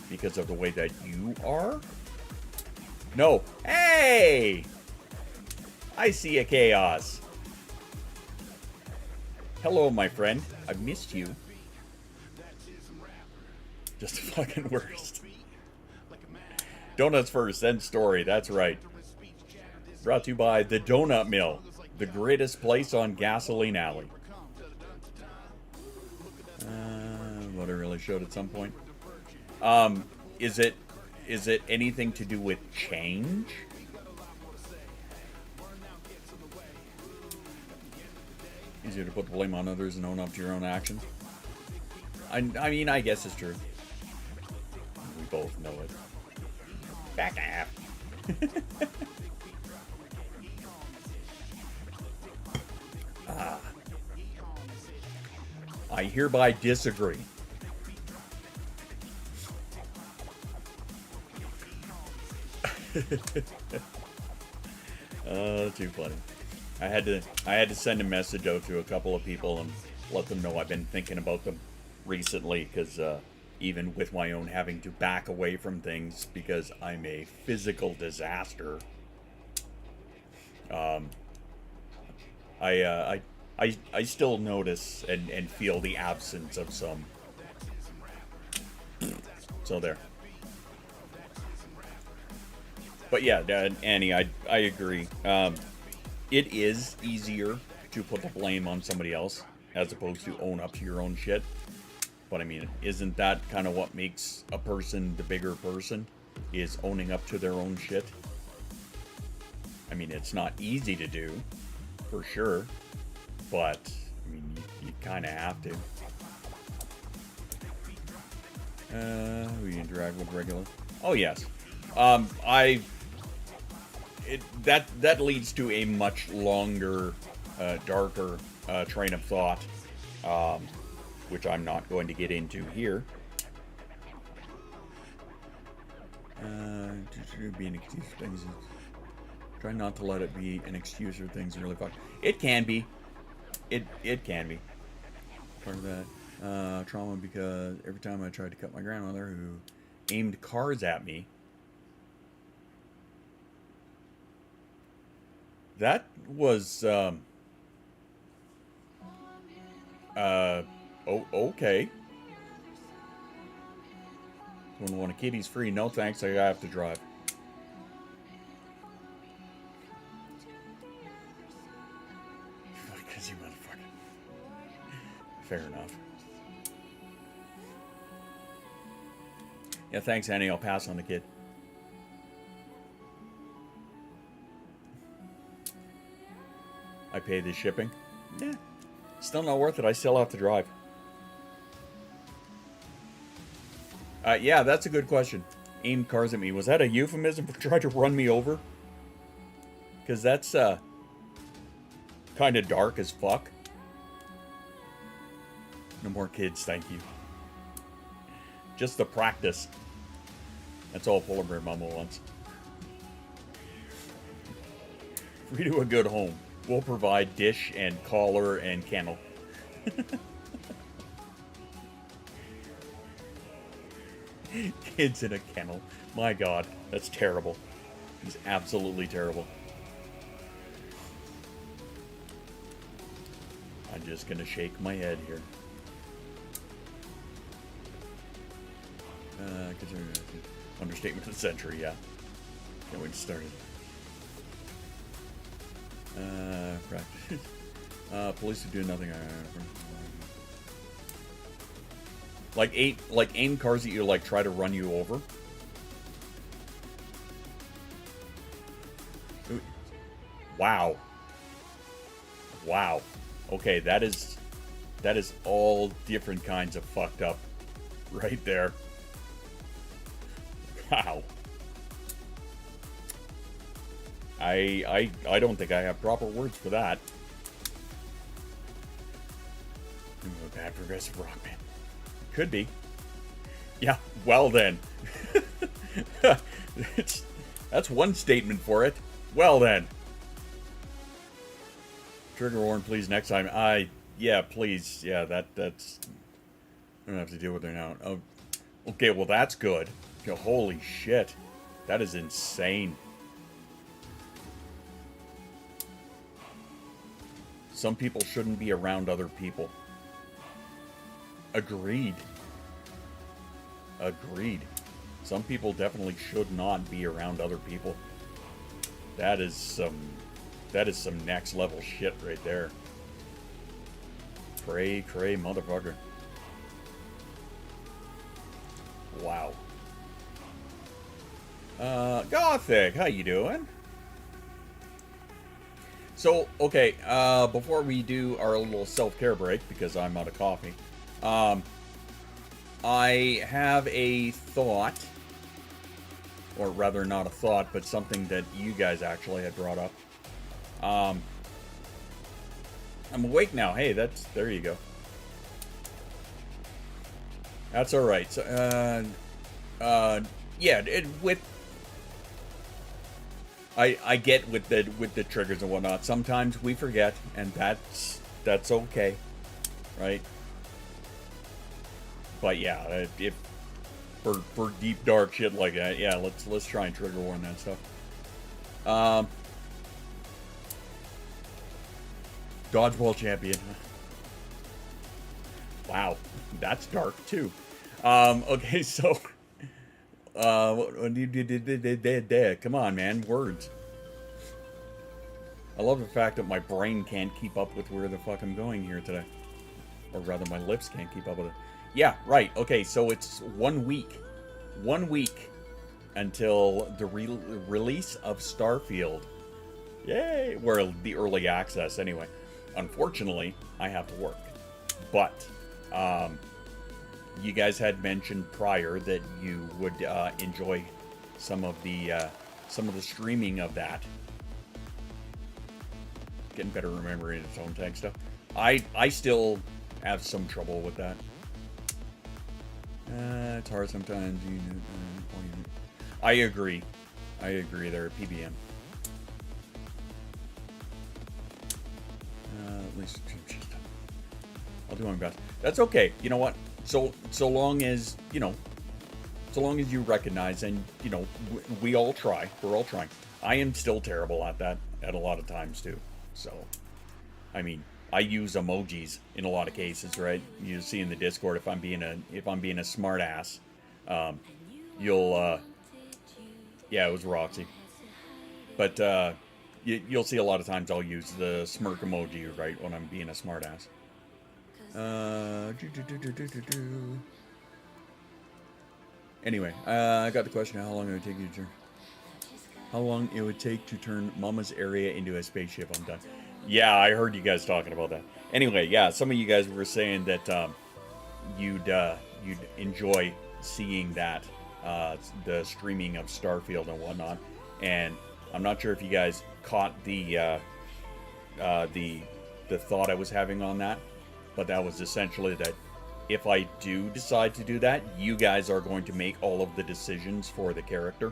because of the way that you are. No, hey, I see a chaos. Hello, my friend. I've missed you. Just the fucking worst. Donuts first, then story. That's right. Brought to you by the Donut Mill, the greatest place on Gasoline Alley. What I really showed at some point. Is it anything to do with change? Easier to put the blame on others and own up to your own actions. I mean, I guess it's true. We both know it. Back up. I hereby disagree. Too funny. I had to send a message out to a couple of people and let them know I've been thinking about them recently, because even with my own having to back away from things because I'm a physical disaster. I still notice and feel the absence of some. So there. But yeah, Annie, I agree. It is easier to put the blame on somebody else as opposed to own up to your own shit. But I mean, isn't that kind of what makes a person the bigger person? Is owning up to their own shit? I mean, it's not easy to do, for sure. But, I mean, you kind of have to. Who you interact with regularly? Oh, yes. That leads to a much longer, darker train of thought. which I'm not going to get into here. Be an excuse for things. Try not to let it be an excuse for things really fuck. It can be. It can be. Part of that trauma, because every time I tried to cut my grandmother, who aimed cars at me. That was okay. When one of kitty's free, no thanks, I have to drive. Because you motherfucker. Fair enough. Yeah, thanks, Annie. I'll pass on the kid. I pay the shipping. Yeah. Still not worth it. I still have to drive. Yeah, that's a good question. Aimed cars at me. Was that a euphemism for trying to run me over? Because that's kind of dark as fuck. No more kids, thank you. Just the practice. That's all Polar Bear Mama wants. Free to a good home. We'll provide dish and collar and kennel. Kids in a kennel. My God, that's terrible. It's absolutely terrible. I'm just gonna shake my head here. Understatement of the century, yeah. Can't wait to start it. Practice. Police are doing nothing. Like aim cars that you like try to run you over. Wow. Wow. Okay, that is all different kinds of fucked up right there. Wow. I don't think I have proper words for that. A bad progressive rock band. Could be. Yeah, well then. That's one statement for it. Well then. Trigger warning, please, next time. Yeah, please. Yeah, that's... I don't have to deal with it now. Oh, okay, well, that's good. Holy shit. That is insane. Some people shouldn't be around other people. Agreed. Agreed. Some people definitely should not be around other people. That is some next level shit right there. Cray motherfucker. Wow. Gothic, how you doing? So, okay, before we do our little self-care break, because I'm out of coffee, I have a thought, or rather not a thought, but something that you guys actually had brought up. I'm awake now. Hey, there you go. That's all right. So, yeah, I get with the triggers and whatnot. Sometimes we forget, and that's okay, right? But yeah, if for deep dark shit like that, yeah, let's try and trigger warn that stuff. Dodgeball champion. Wow, that's dark too. Okay, so. Come on, man. Words. I love the fact that my brain can't keep up with where the fuck I'm going here today. Or rather, my lips can't keep up with it. Yeah, right. Okay, so it's 1 week. 1 week until the release of Starfield. Yay! Well, the early access, anyway. Unfortunately, I have to work. But, you guys had mentioned prior that you would enjoy some of the streaming of that. Getting better remembering its own tag stuff. I still have some trouble with that. It's hard sometimes. I agree. I agree there, PBM. At least I'll do my best. That's okay. You know what? So long as, you know, so long as you recognize, and, you know, we all try. We're all trying. I am still terrible at that at a lot of times too. So, I mean, I use emojis in a lot of cases, right? You see in the Discord, if I'm being a smart ass, you'll yeah, it was Roxy. But you'll see a lot of times I'll use the smirk emoji, right, when I'm being a smart ass. Anyway, I got the question: how long it would take you to turn? How long it would take to turn Mama's area into a spaceship? I'm done. Yeah, I heard you guys talking about that. Anyway, yeah, some of you guys were saying that you'd enjoy seeing that, the streaming of Starfield and whatnot. And I'm not sure if you guys caught the thought I was having on that, but that was essentially that if I do decide to do that, you guys are going to make all of the decisions for the character.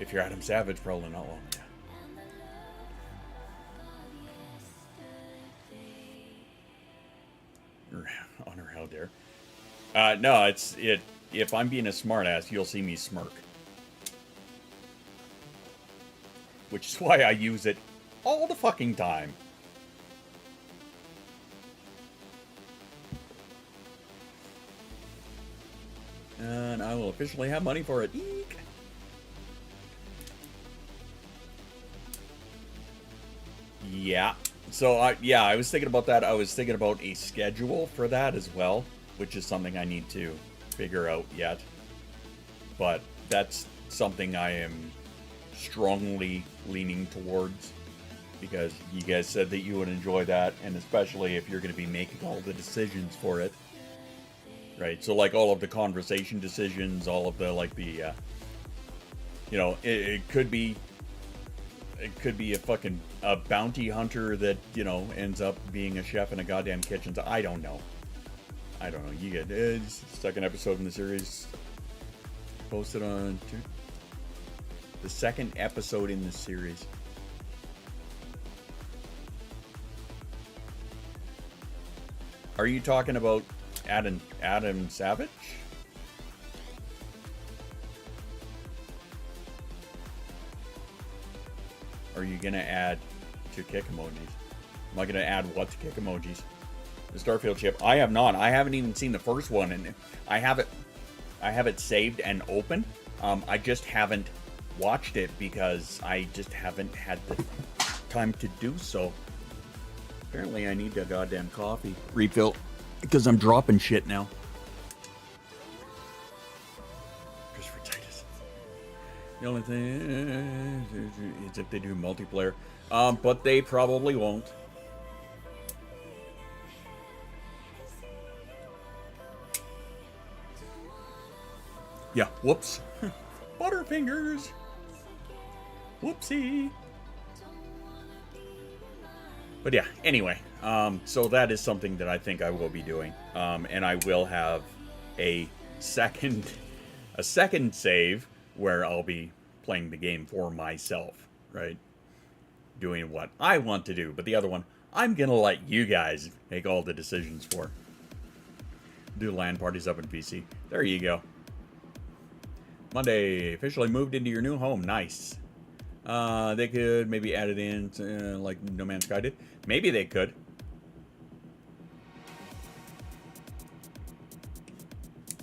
If you're Adam Savage, probably not long. Yeah. Honor, how dare. No, if I'm being a smartass, you'll see me smirk. Which is why I use it all the fucking time. And I will officially have money for it. Eek. Yeah. So, I was thinking about that. I was thinking about a schedule for that as well, which is something I need to figure out yet. But that's something I am strongly leaning towards, because you guys said that you would enjoy that, and especially if you're going to be making all the decisions for it. Right? So, like, all of the conversation decisions, all of the, like, the, you know, it could be... It could be a bounty hunter that, you know, ends up being a chef in a goddamn kitchen. I don't know. I don't know. You get second episode in the series posted on the second episode in the series. Are you talking about Adam Savage? Are you gonna add to kick emojis? Am I gonna add what to kick emojis? The Starfield ship. I have not. I haven't even seen the first one, and I have it saved and open. I just haven't watched it because I just haven't had the time to do so. Apparently, I need a goddamn coffee refill because I'm dropping shit now. The only thing is if they do multiplayer, but they probably won't. Yeah, whoops. Butterfingers. Whoopsie. But yeah, anyway, so that is something that I think I will be doing, and I will have a second save where I'll be playing the game for myself, right? Doing what I want to do. But the other one, I'm gonna let you guys make all the decisions for. Do LAN parties up in PC. There you go. Monday, officially moved into your new home. Nice. They could maybe add it in to, like No Man's Sky did. Maybe they could.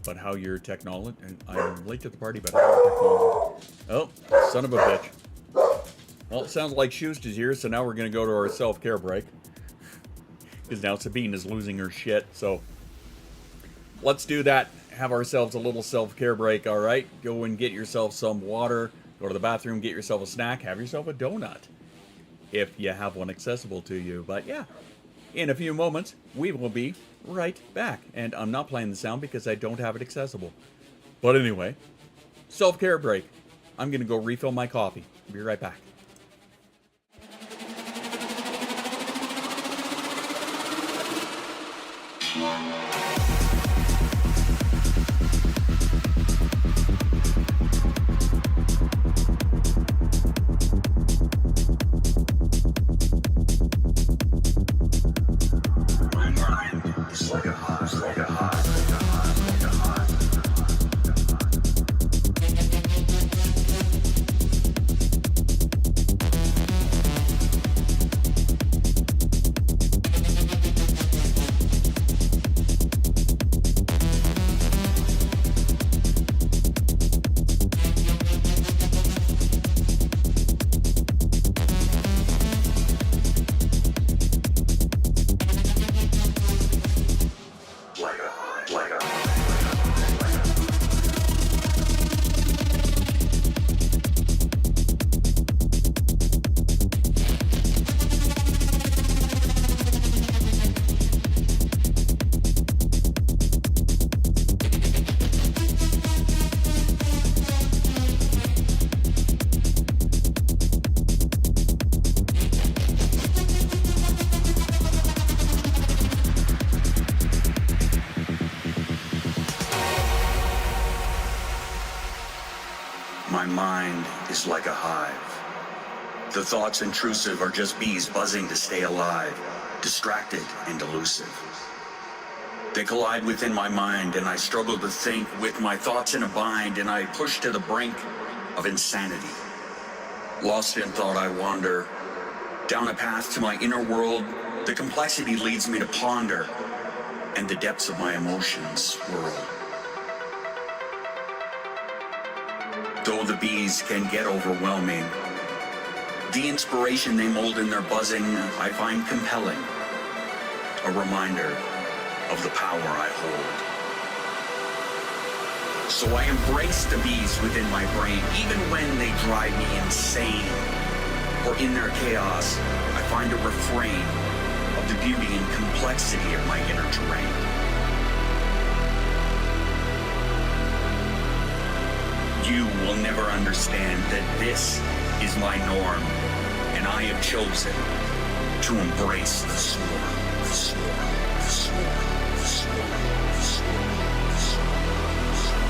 But how your technology... I'm late to the party, but how your technology... Oh, son of a bitch. Well, it sounds like Shoost is here, so now we're going to go to our self-care break. Because now Sabine is losing her shit, so... Let's do that. Have ourselves a little self-care break, alright? Go and get yourself some water. Go to the bathroom, get yourself a snack. Have yourself a donut. If you have one accessible to you. But yeah, in a few moments, we will be right back. And I'm not playing the sound because I don't have it accessible. But anyway, self-care break. I'm going to go refill my coffee. Be right back. My mind is like a hive. The thoughts intrusive are just bees buzzing to stay alive, distracted and elusive. They collide within my mind and I struggle to think with my thoughts in a bind and I push to the brink of insanity. Lost in thought I wander down a path to my inner world. The complexity leads me to ponder and the depths of my emotions swirl. Though the bees can get overwhelming, the inspiration they mold in their buzzing I find compelling, a reminder of the power I hold. So I embrace the bees within my brain, even when they drive me insane. For in their chaos, I find a refrain of the beauty and complexity of my inner terrain. You will never understand that this is my norm, and I have chosen to embrace the swarm, the swarm, the swarm, the swarm, the swarm, the swarm.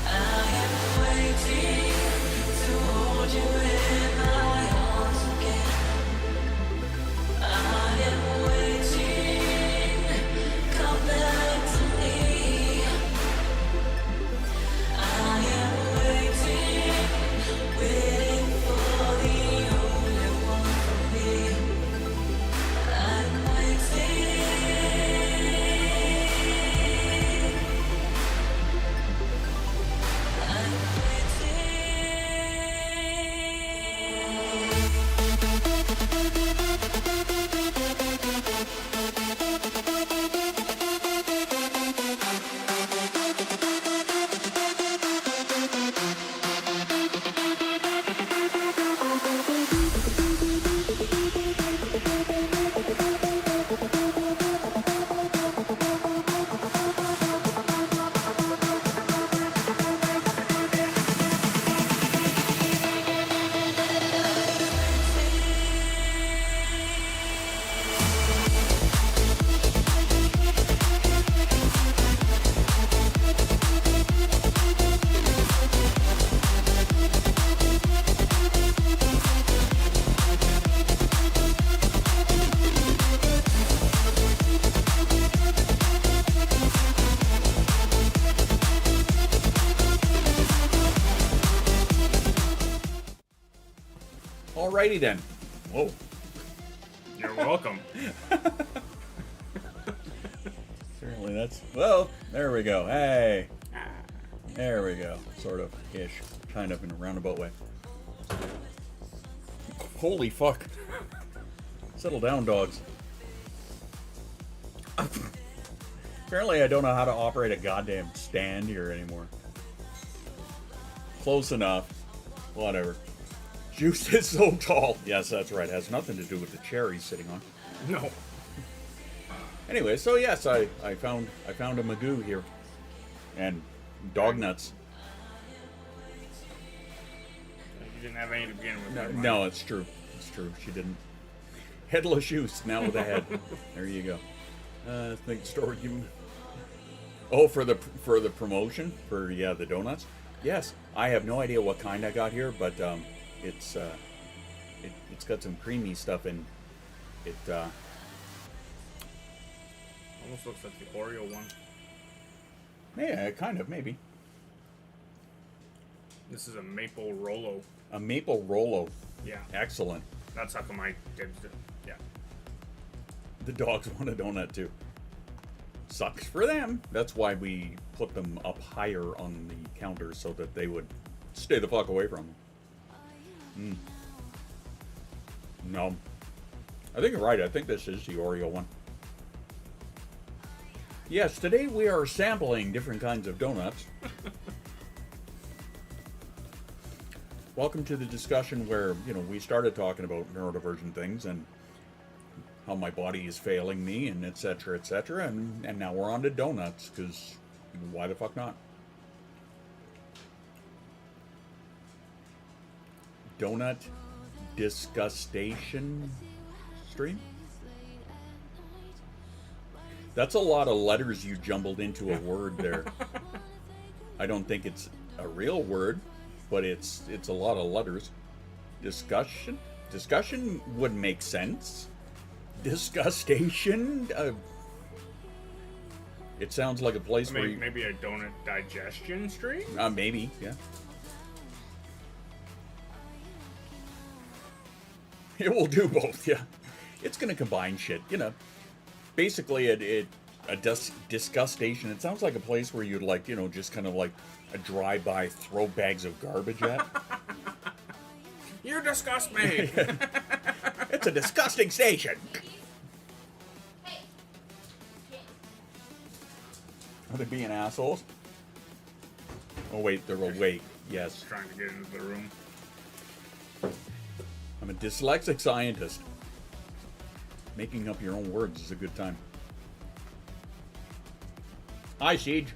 I am waiting to hold you in my arms. Alrighty then. Whoa. You're welcome. Certainly that's... Well, there we go. Hey. There we go. Sort of. Ish. Kind of in a roundabout way. Holy fuck. Settle down, dogs. Apparently I don't know how to operate a goddamn stand here anymore. Close enough. Whatever. Juice is so tall. Yes, that's right. It has nothing to do with the chair he's sitting on. No. Anyway, so yes, I found a magoo here. And dog nuts. You didn't have any to begin with. No, it's true. It's true. She didn't. Headless juice, now with a head. There you go. I think the store you. Oh, for the promotion for the donuts. Yes, I have no idea what kind I got here, but it's got some creamy stuff in it. Almost looks like the Oreo one. Yeah, kind of, maybe. This is a maple Rolo. A maple Rolo. Yeah. Excellent. That's how come I did it. Yeah. The dogs want a donut too. Sucks for them. That's why we put them up higher on the counter so that they would stay the fuck away from them. No. I think you're right. I think this is the Oreo one. Yes, today we are sampling different kinds of donuts. Welcome to the discussion where, we started talking about neurodivergent things and how my body is failing me and et cetera, and now we're on to donuts, because why the fuck not? Donut disgustation stream? That's a lot of letters you jumbled into a word there. I don't think it's a real word, but it's a lot of letters. Discussion would make sense. Disgustation. It sounds like a place where maybe a donut digestion stream. Maybe, yeah. It will do both, yeah. It's gonna combine shit, Basically, a disgustation. It sounds like a place where you'd just kind of like a drive-by throw bags of garbage at. You disgust me. It's a disgusting station. Are they being assholes? Oh wait, they're awake. Yes. Trying to get into the room. I'm a dyslexic scientist. Making up your own words is a good time. Hi, Siege.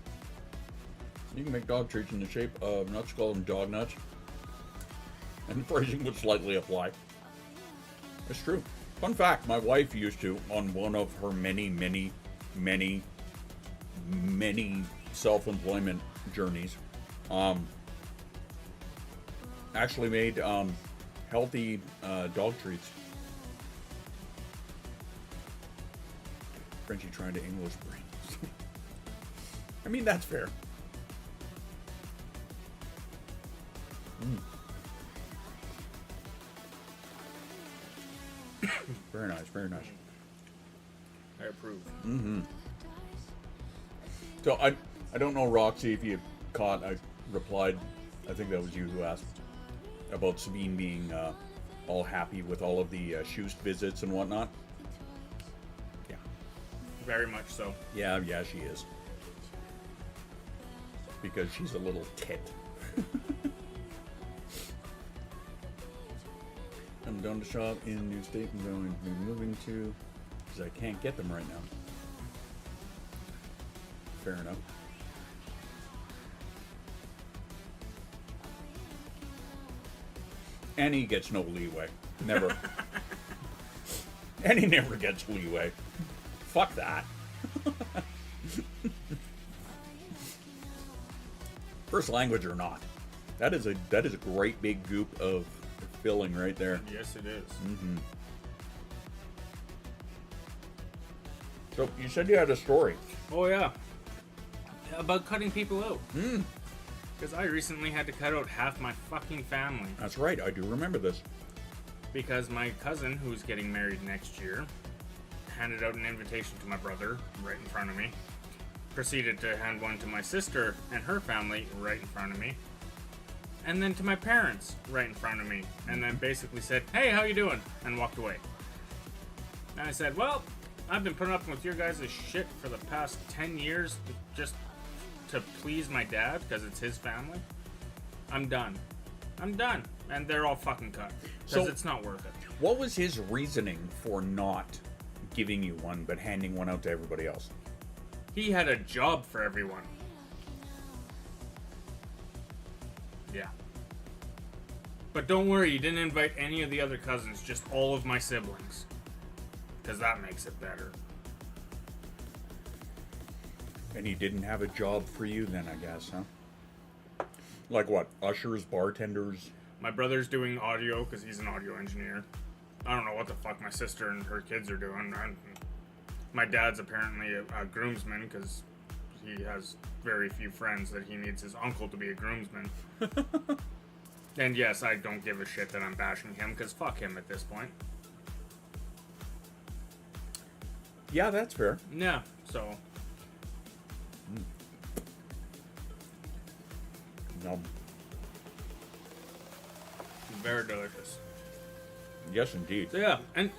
You can make dog treats in the shape of nuts, call them dog nuts. And the phrasing would slightly apply. It's true. Fun fact, my wife used to, on one of her many self-employment journeys, actually made healthy dog treats. Frenchie trying to English brain. I mean, that's fair. Very nice, very nice. I approve. So I don't know, Roxy, if you caught, I replied, I think that was you who asked, about Sabine being all happy with all of the Schust visits and whatnot. Yeah. Very much so. Yeah, she is. Because she's a little tit. I'm done to shop in New State I'm going to be moving to, because I can't get them right now. Fair enough. Annie gets no leeway. Never. Annie never gets leeway. Fuck that. First language or not. That is a great big goop of filling right there. Yes, it is. So you said you had a story. Oh yeah. About cutting people out. Because I recently had to cut out half my fucking family. That's right, I do remember this. Because my cousin, who's getting married next year, handed out an invitation to my brother right in front of me. Proceeded to hand one to my sister and her family right in front of me. And then to my parents right in front of me. And then basically said, "Hey, how you doing?" And walked away. And I said, "Well, I've been putting up with your guys' shit for the past 10 years just to please my dad because it's his family. I'm done. I'm done." And they're all fucking cut. Because it's not worth it. What was his reasoning for not giving you one but handing one out to everybody else? He had a job for everyone. Yeah. But don't worry, you didn't invite any of the other cousins, just all of my siblings. Because that makes it better. And he didn't have a job for you then, I guess, huh? Like what? Ushers, bartenders? My brother's doing audio because he's an audio engineer. I don't know what the fuck my sister and her kids are doing. My dad's apparently a groomsman because he has very few friends that he needs his uncle to be a groomsman. And yes, I don't give a shit that I'm bashing him because fuck him at this point. Yeah, that's fair. Yeah, so. No. Very delicious. Yes, indeed. So yeah, and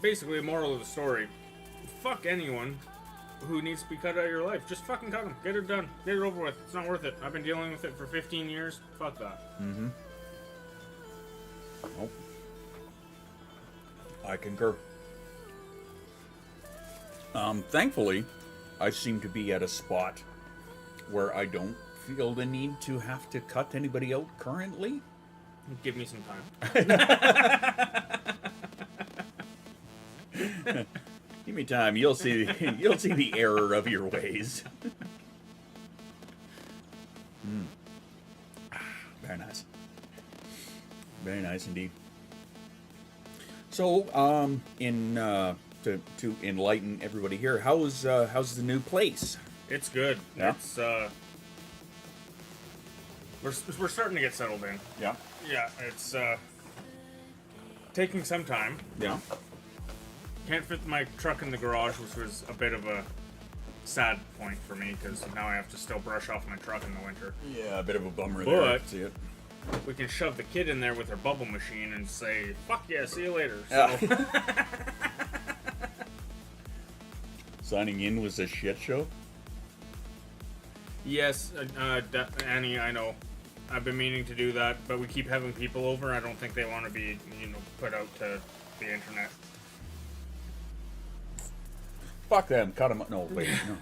basically the moral of the story, fuck anyone who needs to be cut out of your life. Just fucking cut them. Get it done. Get it over with. It's not worth it. I've been dealing with it for 15 years. Fuck that. Mm-hmm. Nope. I concur. Thankfully, I seem to be at a spot where I don't feel the need to have to cut anybody out currently. Give me some time. Give me time. You'll see the error of your ways. Very nice. Very nice indeed. So, to enlighten everybody here, how's the new place? It's good. Yeah? It's we're starting to get settled in. Yeah. Yeah, it's taking some time. Yeah. Can't fit my truck in the garage, which was a bit of a sad point for me because now I have to still brush off my truck in the winter. Yeah, a bit of a bummer But there. See it. we can shove the kid in there with her bubble machine and say, "Fuck yeah, see you later." Yeah. So Signing in was a shit show. yes, Annie, I know. I've been meaning to do that, but we keep having people over. I don't think they want to be, put out to the internet. Fuck them. Cut them. No, wait. No.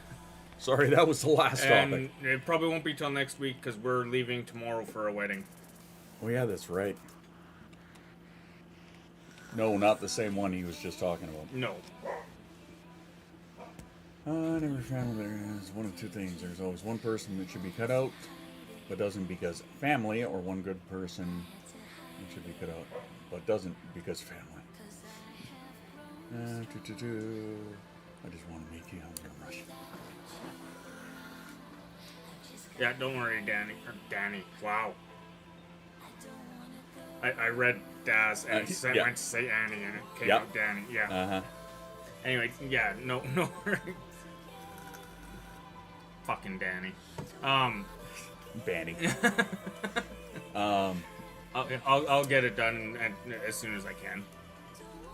Sorry, that was the last And topic. it probably won't be till next week because we're leaving tomorrow for a wedding. Oh yeah, that's right. No, not the same one he was just talking about. No. I never found there's one of two things. There's always one person that should be cut out, but doesn't because family, or one good person that should be cut out, but doesn't because family. I just want to make you rush. Yeah, don't worry, Danny. Wow. I read Daz and yeah. meant to say Annie and it came Yep. out Danny. Yeah. Uh-huh. Anyway, yeah, no worries. Fucking Danny. Banny. I'll get it done as soon as I can.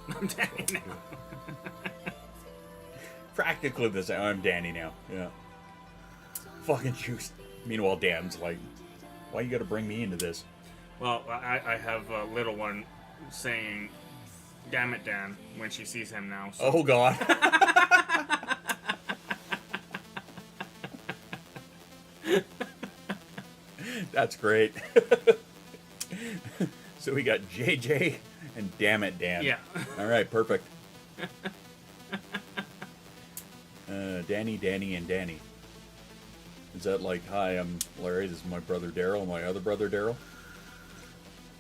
I'm Danny now. Practically the same. I'm Danny now. Yeah. Fucking juice. Meanwhile, Dan's like, why you gotta bring me into this? Well, I have a little one saying, "Damn it, Dan," when she sees him now. So. Oh, God. That's great. So we got JJ and Damn It Dan. Yeah. All right, perfect. Danny, and Danny. Is that like, hi, I'm Larry, this is my brother Daryl, my other brother Daryl?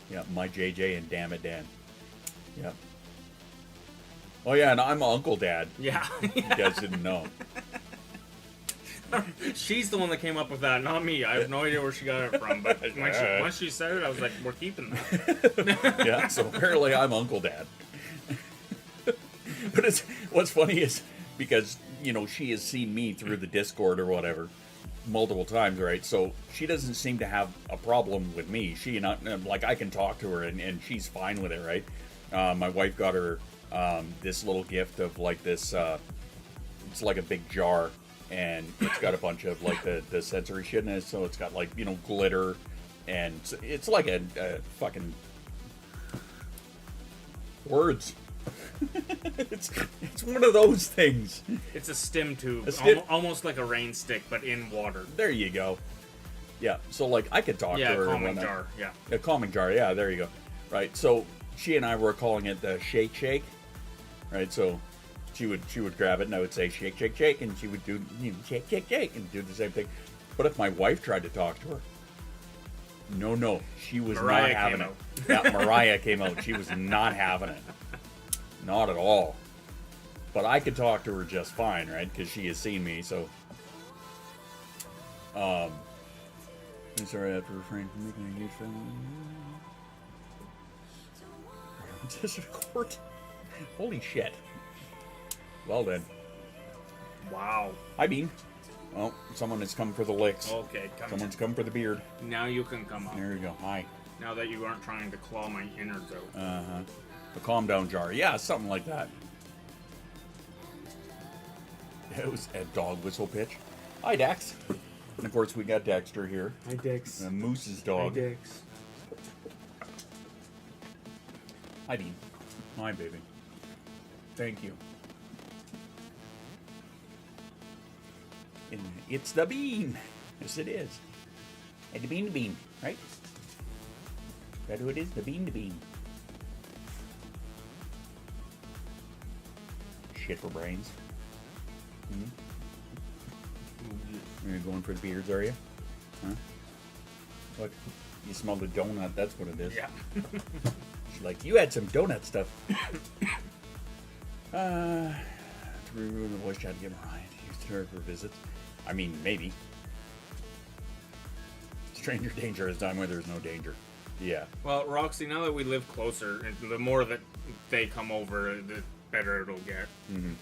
Yeah, my JJ and Damn It Dan. Yeah. Oh yeah, and I'm Uncle Dad. Yeah. You guys didn't know. She's the one that came up with that, not me. I have no idea where she got it from. But once she said it, I was like, we're keeping that. Yeah, so apparently I'm Uncle Dad. But what's funny is because, you know, she has seen me through the Discord or whatever multiple times, right? So she doesn't seem to have a problem with me. She and I, like, I can talk to her and she's fine with it, right? My wife got her this little gift of like this, it's like a big jar, and it's got a bunch of like the sensory shit in it. So it's got like, you know, glitter, and it's like a fucking words. it's one of those things. It's a stim tube, stim- almost like a rain stick, but in water. There you go. Yeah, so like I could talk to her. Yeah, calming and jar. Yeah. A calming jar. Yeah, there you go. Right. So she and I were calling it the shake shake. Right. So she would grab it and I would say shake shake shake, and she would do, you know, shake shake shake and do the same thing. But if my wife tried to talk to her, no, she was Mariah not having came it. Yeah, Mariah came out. She was not having it. Not at all. But I could talk to her just fine, right? Because she has seen me, so. I'm sorry, I have to refrain from making a huge film. District Court. Holy shit. Well then. Wow. Hi, Bean. Oh, someone has come for the licks. Okay, Someone's come for the beard. now you can come up. There you go. Hi. Now that you aren't trying to claw my innards out. Uh-huh. The calm down jar. Yeah, something like that. It was a dog whistle pitch. Hi, Dax. And of course, we got Dexter here. Hi, Dix. Moose's dog. Dix. Hi, Bean. Hi, baby. Thank you. And it's the Bean. Yes, it is. And the Bean, right? That's who it is? The Bean. Shit for brains. You're going for the beards, are you? Huh? What? You smell the donut, that's what it is. Yeah. She's like, you had some donut stuff. To remove the voice chat, give Mariah to use her for visits. I mean, maybe. Stranger danger is time where there's no danger. Yeah. Well, Roxy, now that we live closer, and the more that they come over, the better it'll get. Mm-hmm.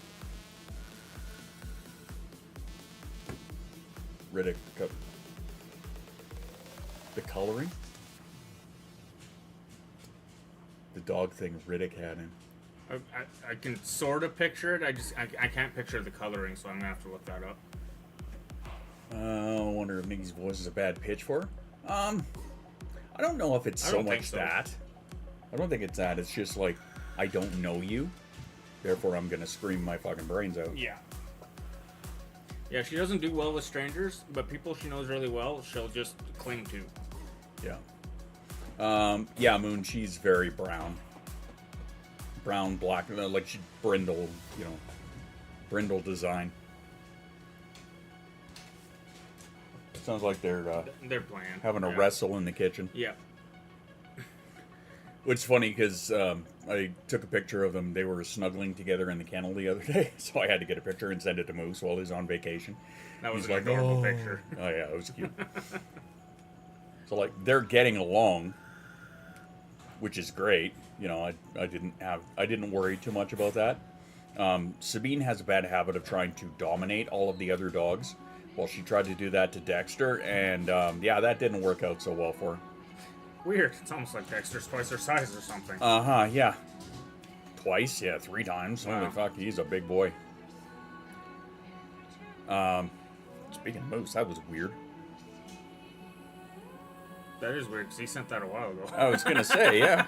Riddick. The coloring? The dog thing Riddick had in. I can sort of picture it. I can't picture the coloring, so I'm gonna have to look that up. I wonder if Miggy's voice is a bad pitch for her. I don't know if it's so much that. I don't think it's that. It's just like, I don't know you, therefore I'm gonna scream my fucking brains out. Yeah. Yeah, she doesn't do well with strangers, but people she knows really well, she'll just cling to. Yeah. Yeah, Moon, she's very brown. Brown, black, like she brindle, you know, brindle design. Sounds like they're playing. having a wrestle in the kitchen. Yeah. Which is funny because I took a picture of them. They were snuggling together in the kennel the other day, so I had to get a picture and send it to Moose while he's on vacation. That was He's an adorable picture. Oh yeah, it was cute. So like they're getting along, which is great. You know, I didn't worry too much about that. Sabine has a bad habit of trying to dominate all of the other dogs. Well, she tried to do that to Dexter, and yeah, that didn't work out so well for her. Weird. It's almost like Dexter's twice her size or something. Uh-huh, yeah. Twice? Yeah, 3 times. Wow. Holy fuck, he's a big boy. Speaking of Moose, that was weird. That is weird, because he sent that a while ago. I was gonna say, yeah.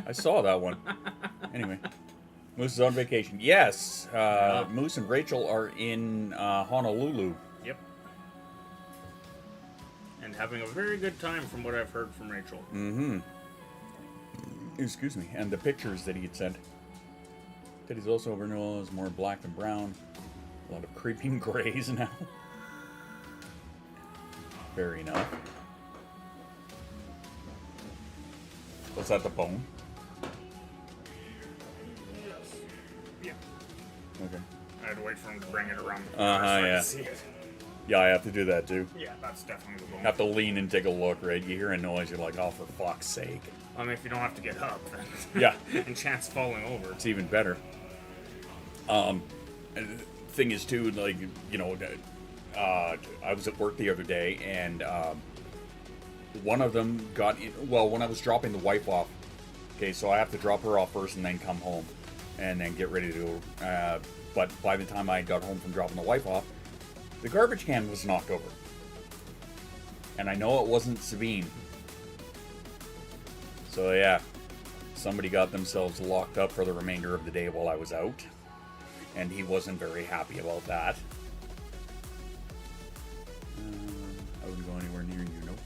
I saw that one. Anyway. Moose is on vacation. Yes, Moose and Rachel are in Honolulu. Yep. And having a very good time from what I've heard from Rachel. Mm-hmm. Excuse me. And the pictures that he had sent. Teddy's also over nose, more black than brown. A lot of creeping grays now. Fair enough. Was that the bone? Yeah. Okay. I'd wait for him to bring it around the Uh-huh, corner so I yeah. can see it. Yeah, I have to do that too. Yeah, that's definitely the goal. Have to lean and take a look, right? You hear a noise, you're like, oh, for fuck's sake. I mean, if you don't have to get up, then Yeah. and chance falling over. It's even better. And the thing is, too, like, you know, I was at work the other day, and one of them got in, well, when I was dropping the wife off, okay, so I have to drop her off first and then come home and then get ready to go. But by the time I got home from dropping the wife off, the garbage can was knocked over. And I know it wasn't Sabine. So yeah, somebody got themselves locked up for the remainder of the day while I was out. And he wasn't very happy about that. I wouldn't go anywhere near you, nope.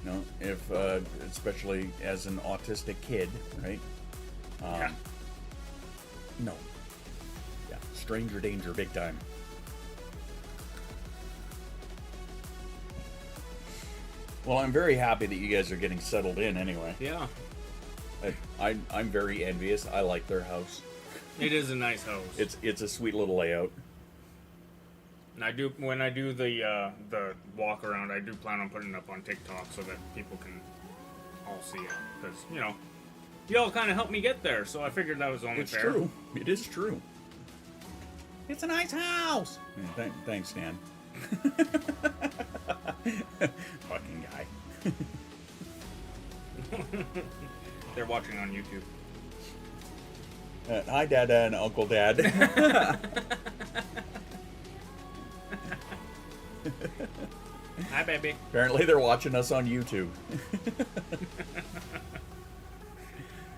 No, if, especially as an autistic kid, right? Yeah. No. Yeah, stranger danger big time. Well, I'm very happy that you guys are getting settled in anyway. Yeah. I'm very envious. I like their house. It is a nice house. It's a sweet little layout. And when I do the walk around, I do plan on putting it up on TikTok so that people can all see it. Because, you know, y'all kind of helped me get there, so I figured that was only It's fair. true. It is true. It's a nice house. Yeah, thanks, Dan. Fucking guy. They're watching on YouTube. Hi, Dad and Uncle Dad. Hi, baby. Apparently, they're watching us on YouTube.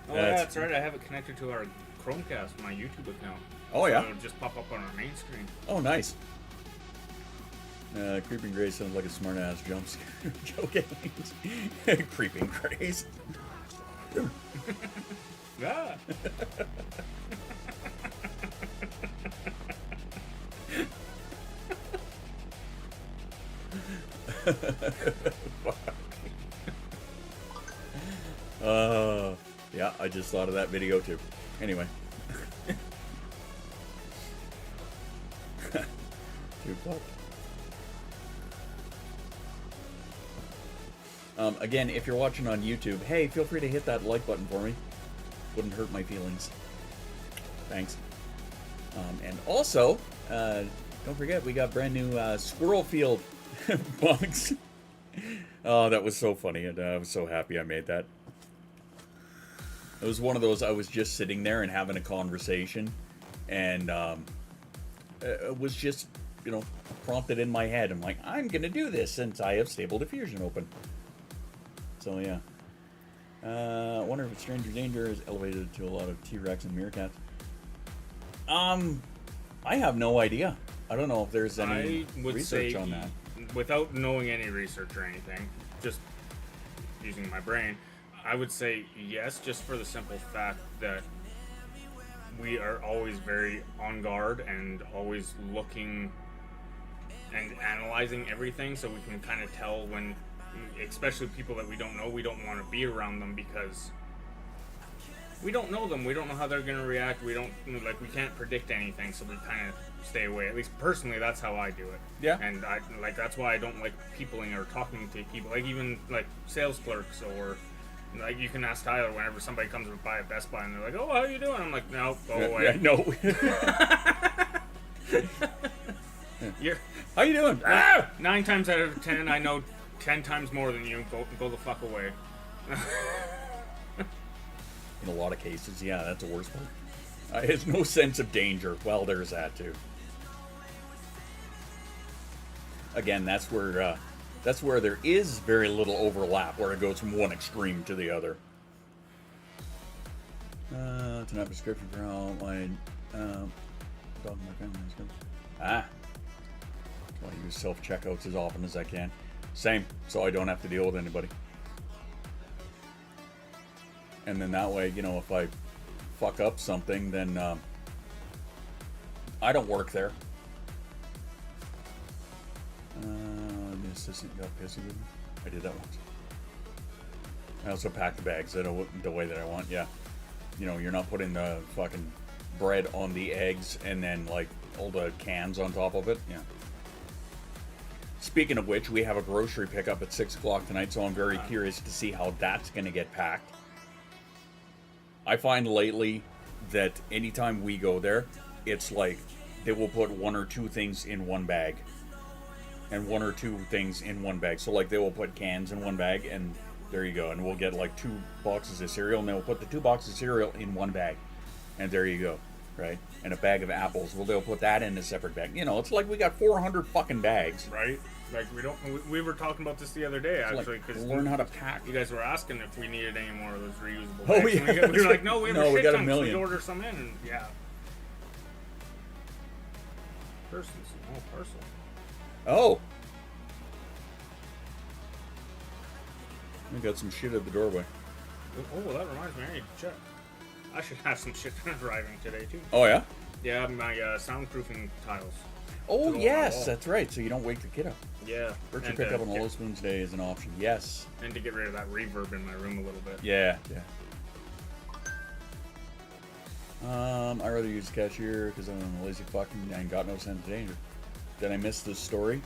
Oh, yeah, that's right. I have it connected to our Chromecast, my YouTube account. Oh, yeah? So it'll just pop up on our main screen. Oh, nice. Creeping Grace sounds like a smart-ass jump scare. Joking. Creeping Grace. Yeah. Yeah, I just thought of that video too. Anyway. Too fucked. Again, if you're watching on YouTube, hey, feel free to hit that like button for me. Wouldn't hurt my feelings. Thanks. And also, don't forget, we got brand new squirrel field bugs. Oh, that was so funny, and I was so happy I made that. It was one of those, I was just sitting there and having a conversation, and it was just, you know, prompted in my head. I'm like, I'm going to do this since I have Stable Diffusion open. So, yeah. I wonder if Stranger Danger is elevated to a lot of T-Rex and meerkats. I have no idea. I don't know if there's any research on that. Without knowing any research or anything, just using my brain, I would say yes, just for the simple fact that we are always very on guard and always looking and analyzing everything, so we can kind of tell when, especially people that we don't know, we don't want to be around them because we don't know them. We don't know how they're going to react. We can't predict anything, so we kind of stay away. At least personally, that's how I do it. Yeah. And that's why I don't like peopling or talking to people. Like even like sales clerks, or like you can ask Tyler whenever somebody comes by at Best Buy and they're like, "Oh, how you doing?" I'm like, "No, go away." Yeah, no. How you doing? 9 times out of 10, I know 10 times more than you. Go the fuck away. In a lot of cases, yeah, that's the worst part. It's no sense of danger. Well, there's that too. Again, that's where there is very little overlap, where it goes from one extreme to the other. It's not a prescription for how my dog and my family is good. I use self-checkouts as often as I can. Same, so I don't have to deal with anybody. And then that way, you know, if I fuck up something, then I don't work there. The assistant got pissy with me. I did that once. I also pack the bags the way that I want. Yeah, you know, you're not putting the fucking bread on the eggs and then like all the cans on top of it. Yeah. Speaking of which, we have a grocery pickup at 6 o'clock tonight, so I'm very curious to see how that's going to get packed. I find lately that anytime we go there, it's like they will put 1 or 2 things in one bag. And 1 or 2 things in one bag. So like they will put cans in one bag, and there you go. And we'll get like 2 boxes of cereal, and they'll put the 2 boxes of cereal in one bag. And there you go. Right? And a bag of apples. Well, they'll put that in a separate bag. You know, it's like we got 400 fucking bags. Right? Like we were talking about this the other day, actually, because learn how to pack. You guys were asking if we needed any more of those reusable Oh, bags. yeah. We were like, no, we have a shit got a ton, so million. we'd order some in, and yeah. Person, small parcel. Oh. We got some shit at the doorway. Oh, well, that reminds me, I need to check. I should have some shit arriving today, too. Oh, yeah? Yeah, my soundproofing tiles. Oh, To go yes, on the wall. that's right. So you don't wake the kid up. Yeah. Virtual and, pickup on the get- Low Spoons Day is an option. Yes. And to get rid of that reverb in my room a little bit. Yeah. I'd rather use the cashier because I'm a lazy fucking and got no sense of danger. Did I miss this story?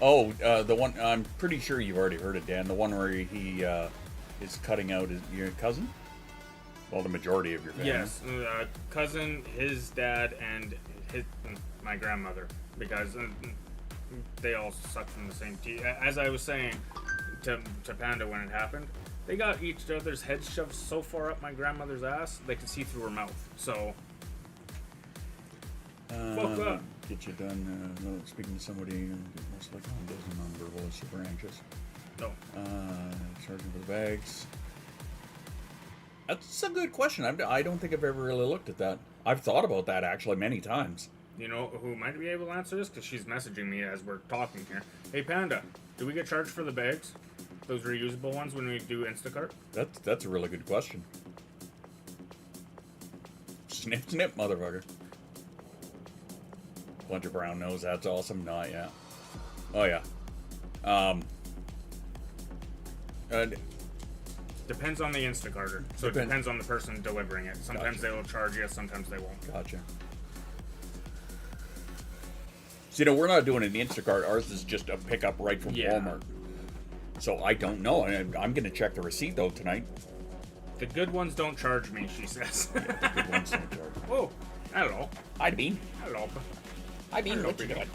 Oh, the one, I'm pretty sure you've already heard it, Dan. The one where he is cutting out your cousin? Well, the majority of your family. Yes, cousin, his dad, and my grandmother, because they all suck from the same teeth. As I was saying to Panda when it happened, they got each other's heads shoved so far up my grandmother's ass they could see through her mouth. So, fuck up. Get you done. Speaking to somebody, most likely doesn't nonverbal is super anxious. No. Charging for the bags. That's a good question. I don't think I've ever really looked at that. I've thought about that actually many times. You know who might be able to answer this? Because she's messaging me as we're talking here. Hey, Panda, do we get charged for the bags? Those reusable ones when we do Instacart? That's a really good question. Snip, snip, motherfucker. Bunch of brown nose. That's awesome. Not yet. Oh yeah. Depends on the Instacarter. So it depends on the person delivering it. Sometimes they will charge you, sometimes they won't. Gotcha. So, you know, we're not doing an Instacart. Ours is just a pickup right from Walmart. So I don't know. I'm going to check the receipt, though, tonight. The good ones don't charge me, she says. Yeah, the good ones don't charge. Oh, hello. Hi, Bean. Hello. Hi, Bean. Hello, What you Bean. doing?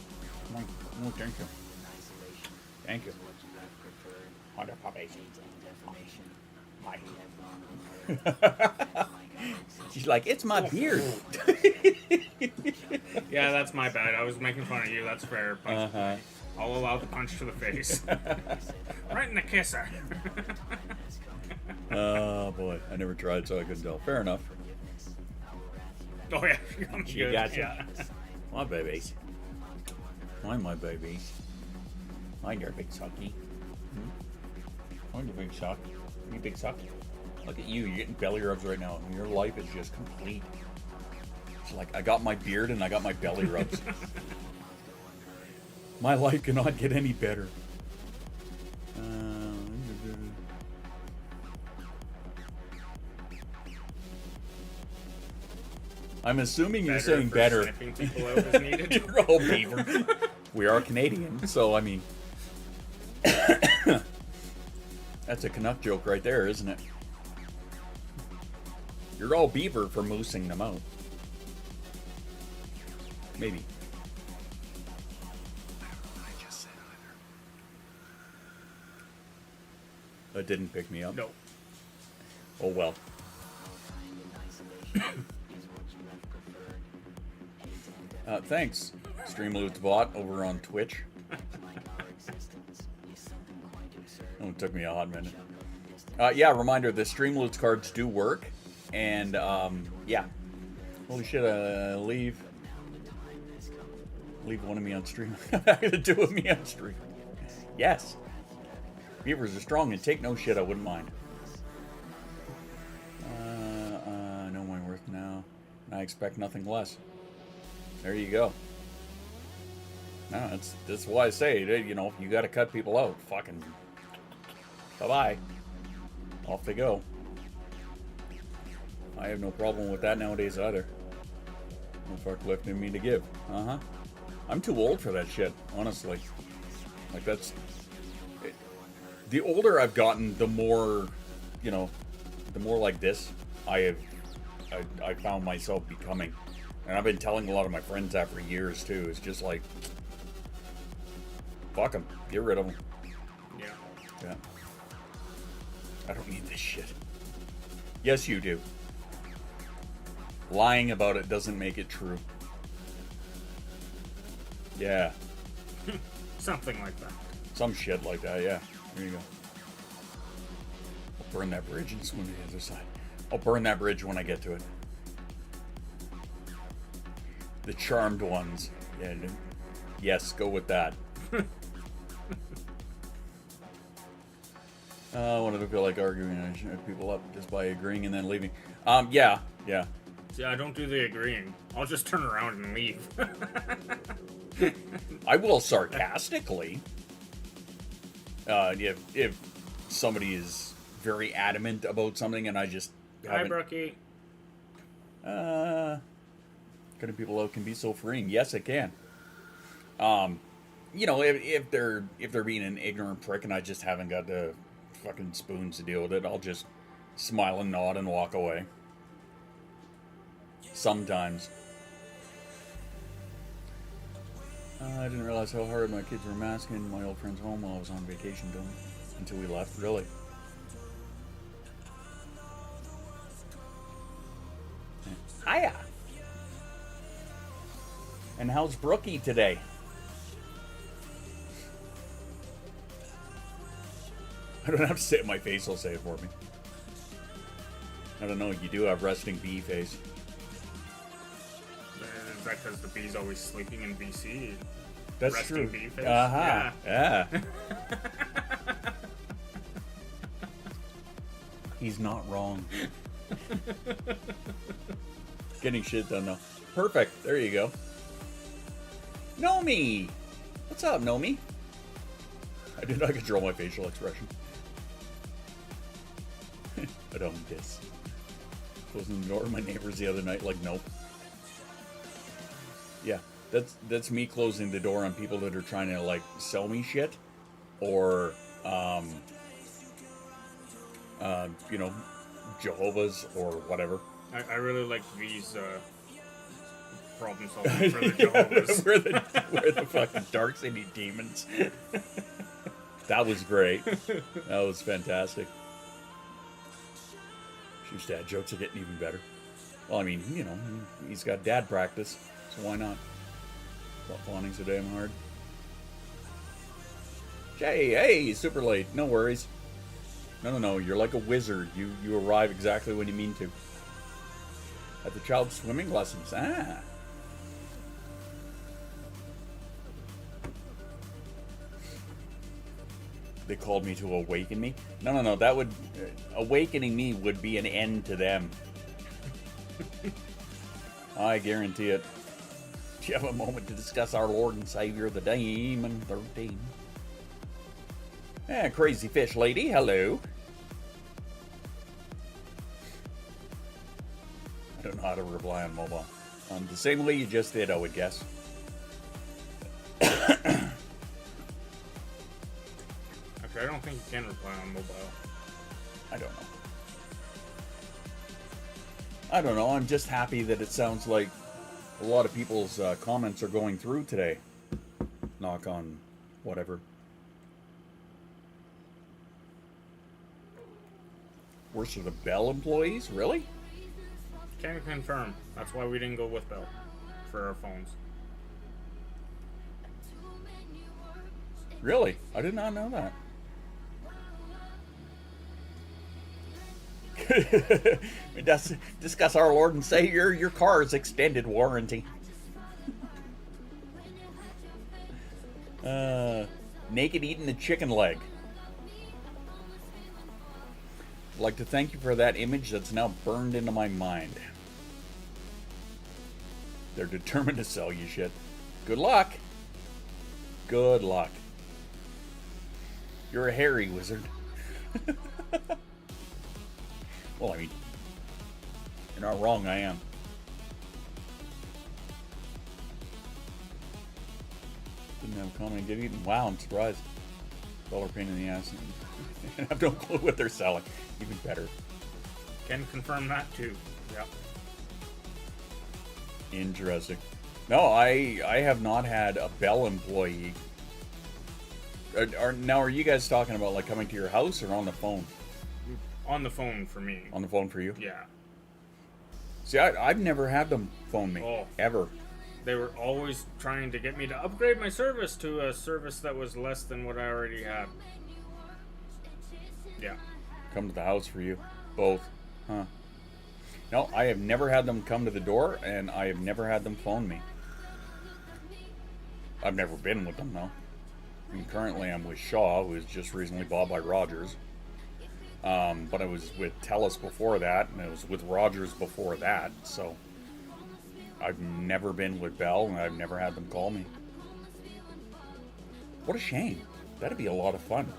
Oh, thank you. Thank you. Hunter puppy. She's like, it's my beard. Yeah, that's my bad. I was making fun of you. That's fair. Punch. I'll allow the punch to the face. Right in the kisser. Oh, boy. I never tried, so I couldn't tell. Fair enough. Oh, yeah. You gotcha. My babies. Mind my babies. Mind your big sucky. Mind your big suck. You big suck. Look at you. You're getting belly rubs right now. Your life is just complete. It's like I got my beard and I got my belly rubs. My life cannot get any better. I'm assuming you're saying for better. Snipping people out as needed. You're all beaver. We are Canadian, so I mean, that's a Canuck joke right there, isn't it? You're all beaver for moosing them out. Maybe. I just said either. That didn't pick me up. No. Oh well. Thanks, Streamloot's bot over on Twitch. Oh, it took me a hot minute. Yeah, reminder, the Streamloot's cards do work. And, yeah. Holy shit, leave one of me on stream. The 2 of me on stream. Yes. Beavers are strong and take no shit, I wouldn't mind. Know my worth now. I expect nothing less. There you go. No, that's why I say, you know, you gotta cut people out. Fucking bye-bye. Off they go. I have no problem with that nowadays either. No fuck left in me to give. I'm too old for that shit, honestly. Like, that's... The older I've gotten, the more, you know, the more like this I found myself becoming. And I've been telling a lot of my friends that for years, too. It's just like, fuck them. Get rid of them. Yeah. I don't need this shit. Yes, you do. Lying about it doesn't make it true. Yeah. Something like that. Some shit like that, yeah. There you go. I'll burn that bridge and swim to the other side. I'll burn that bridge when I get to it. The charmed ones. Yeah. Yes, go with that. I wanted to feel like arguing and shut people up just by agreeing and then leaving. Yeah. See, I don't do the agreeing. I'll just turn around and leave. I will sarcastically. If somebody is very adamant about something and I just Hi, haven't... Brookie. Cutting people out can be so freeing. Yes, it can. You know, if they're being an ignorant prick and I just haven't got the fucking spoons to deal with it, I'll just smile and nod and walk away. Sometimes. I didn't realize how hard my kids were masking my old friend's home while I was on vacation until we left. Really? Hiya! And how's Brookie today? I don't have to say it, my face will say it for me. I don't know, you do have resting bee face. Is that because the bee's always sleeping in BC? That's resting true. Bee face? Yeah. He's not wrong. Getting shit done though. Perfect. There you go. Nomi! What's up, Nomi? I did not control my facial expression. I don't diss. Closing the door to my neighbors the other night, like, nope. Yeah, that's me closing the door on people that are trying to, like, sell me shit. Or, you know, Jehovah's or whatever. I really like these problem solving for the Jehovah's. we're the fucking Dark City demons. That was great. That was fantastic. She's dad jokes are getting even better. Well, I mean, you know, he's got dad practice, so why not? Stop fawning so damn hard. Hey, super late. No worries. No. You're like a wizard. You arrive exactly when you mean to. At the child's swimming lessons. They called me to awaken me. No. That would awakening me would be an end to them. I guarantee it. Do you have a moment to discuss our Lord and Savior, the Demon 13? Crazy fish lady, hello. I don't know how to reply on mobile. The same way you just did, I would guess. Actually, I don't think you can reply on mobile. I don't know. I'm just happy that it sounds like a lot of people's comments are going through today. Knock on whatever. Worse for the Bell employees? Really? Can't confirm. That's why we didn't go with Bell for our phones. Really? I did not know that. We discuss our Lord and Savior, your car's extended warranty. Naked eating the chicken leg. I'd like to thank you for that image that's now burned into my mind. They're determined to sell you shit. Good luck. Good luck. You're a hairy wizard. Well, I mean, You're not wrong, I am. Didn't have a comment. Get eaten. Wow, I'm surprised. Dollar pain in the ass. I have no clue what they're selling. Even better. Can confirm that too. Yep. Interesting. No, I have not had a Bell employee. Now, are you guys talking about like coming to your house or on the phone? On the phone for me. On the phone for you? Yeah. See, I've never had them phone me. Oh. Ever. They were always trying to get me to upgrade my service to a service that was less than what I already had. Yeah. Come to the house for you. Both. Huh. No, I have never had them come to the door, and I have never had them phone me. I've never been with them, though. I mean, currently I'm with Shaw, who was just recently bought by Rogers. But I was with TELUS before that, and I was with Rogers before that, so I've never been with Bell, and I've never had them call me. What a shame. That'd be a lot of fun.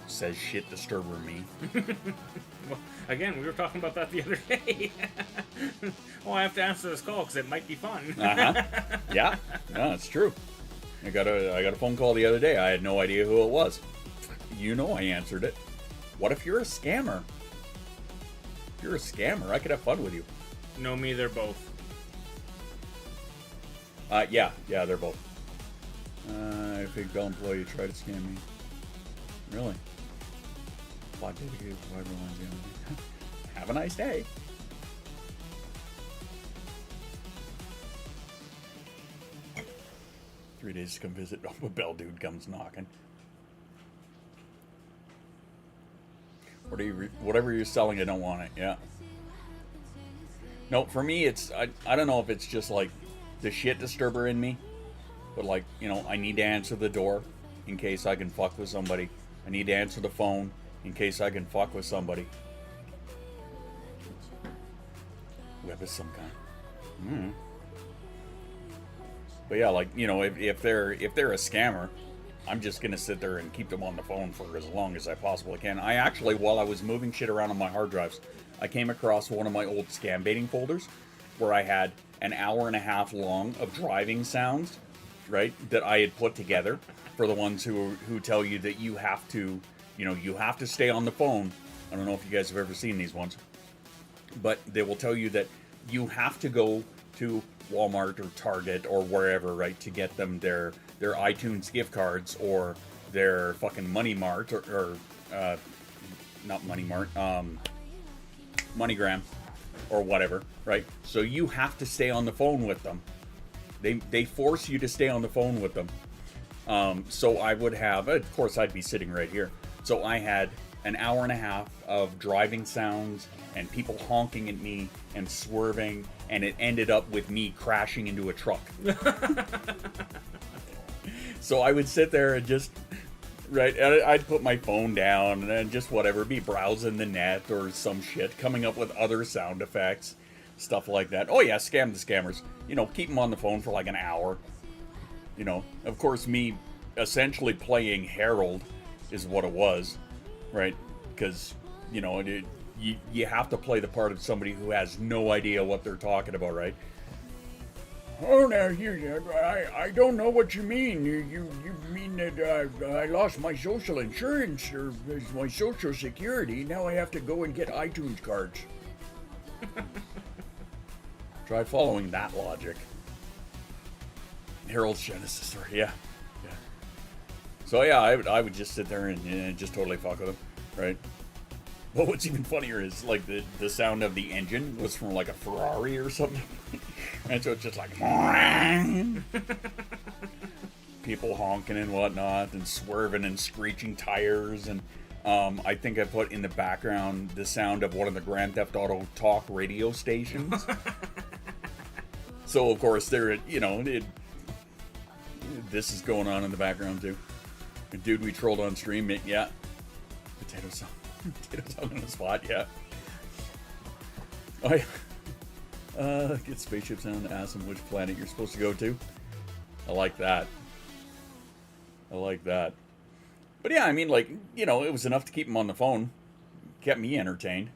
Says shit disturber me. Well, again, we were talking about that the other day. Oh, I have to answer this call because it might be fun. Yeah, no, it's true. I got a phone call the other day. I had no idea who it was. You know I answered it. What if you're a scammer? If you're a scammer, I could have fun with you. No, me, they're both. Yeah, they're both. I think Bell employee tried to scam me. Really? Plot dedicated provider lines behind me. Have a nice day. "3 days to come visit." Oh, a Bell dude comes knocking. Whatever you're selling, I don't want it. Yeah. No, for me, it's I don't know if it's just like the shit disturber in me, but like, you know, I need to answer the door in case I can fuck with somebody. I need to answer the phone in case I can fuck with somebody. Web of some kind. But yeah, like, you know, if they're a scammer, I'm just gonna sit there and keep them on the phone for as long as I possibly can. I actually, while I was moving shit around on my hard drives, I came across one of my old scam baiting folders where I had an hour and a half long of driving sounds, right, that I had put together for the ones who tell you that you have to, you know, you have to stay on the phone. I don't know if you guys have ever seen these ones, but they will tell you that you have to go to Walmart or Target or wherever, right, to get them their iTunes gift cards or their fucking Money Mart or not Money Mart, MoneyGram or whatever, right? So you have to stay on the phone with them. They force you to stay on the phone with them. So I would have, of course, I'd be sitting right here. So I had an hour and a half of driving sounds and people honking at me and swerving, and it ended up with me crashing into a truck. So I would sit there and just, right, I'd put my phone down and just whatever, be browsing the net or some shit, coming up with other sound effects, stuff like that. Oh yeah, scam the scammers. You know, keep them on the phone for like an hour. You know, of course, me essentially playing Harold is what it was, right? Because, you know, you have to play the part of somebody who has no idea what they're talking about, right? Oh, now, I don't know what you mean. You mean that I lost my social insurance or my social security. Now I have to go and get iTunes cards. Try following that logic. Harold's Genesis story, yeah. So yeah, I would just sit there and just totally fuck with him, right? But what's even funnier is like the sound of the engine was from like a Ferrari or something. And so it's just like people honking and whatnot and swerving and screeching tires. And I think I put in the background the sound of one of the Grand Theft Auto talk radio stations. So of course there, you know, this is going on in the background too. And dude, we trolled on stream, yeah. Potato song on the spot, yeah. Oh yeah. Get spaceship sound, ask them which planet you're supposed to go to. I like that. But yeah, I mean, like, you know, it was enough to keep him on the phone. Kept me entertained.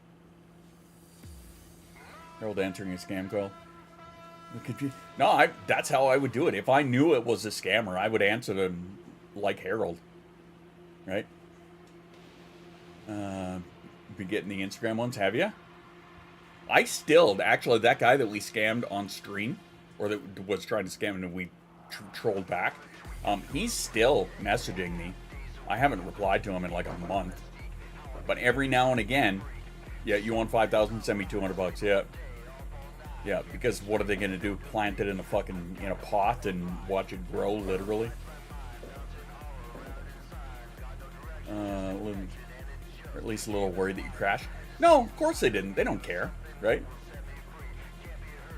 Harold answering a scam call. No, that's how I would do it. If I knew it was a scammer, I would answer them like Harold. Right? Been getting the Instagram ones, have you? I still, actually, that guy that we scammed on stream, or that was trying to scam and we trolled back, he's still messaging me. I haven't replied to him in like a month. But every now and again, yeah, you want 5,000, send me 200 bucks, yeah. Yeah, because what are they going to do? Plant it in a pot and watch it grow, literally? Or at least a little worried that you crash. No, of course they didn't. They don't care, right?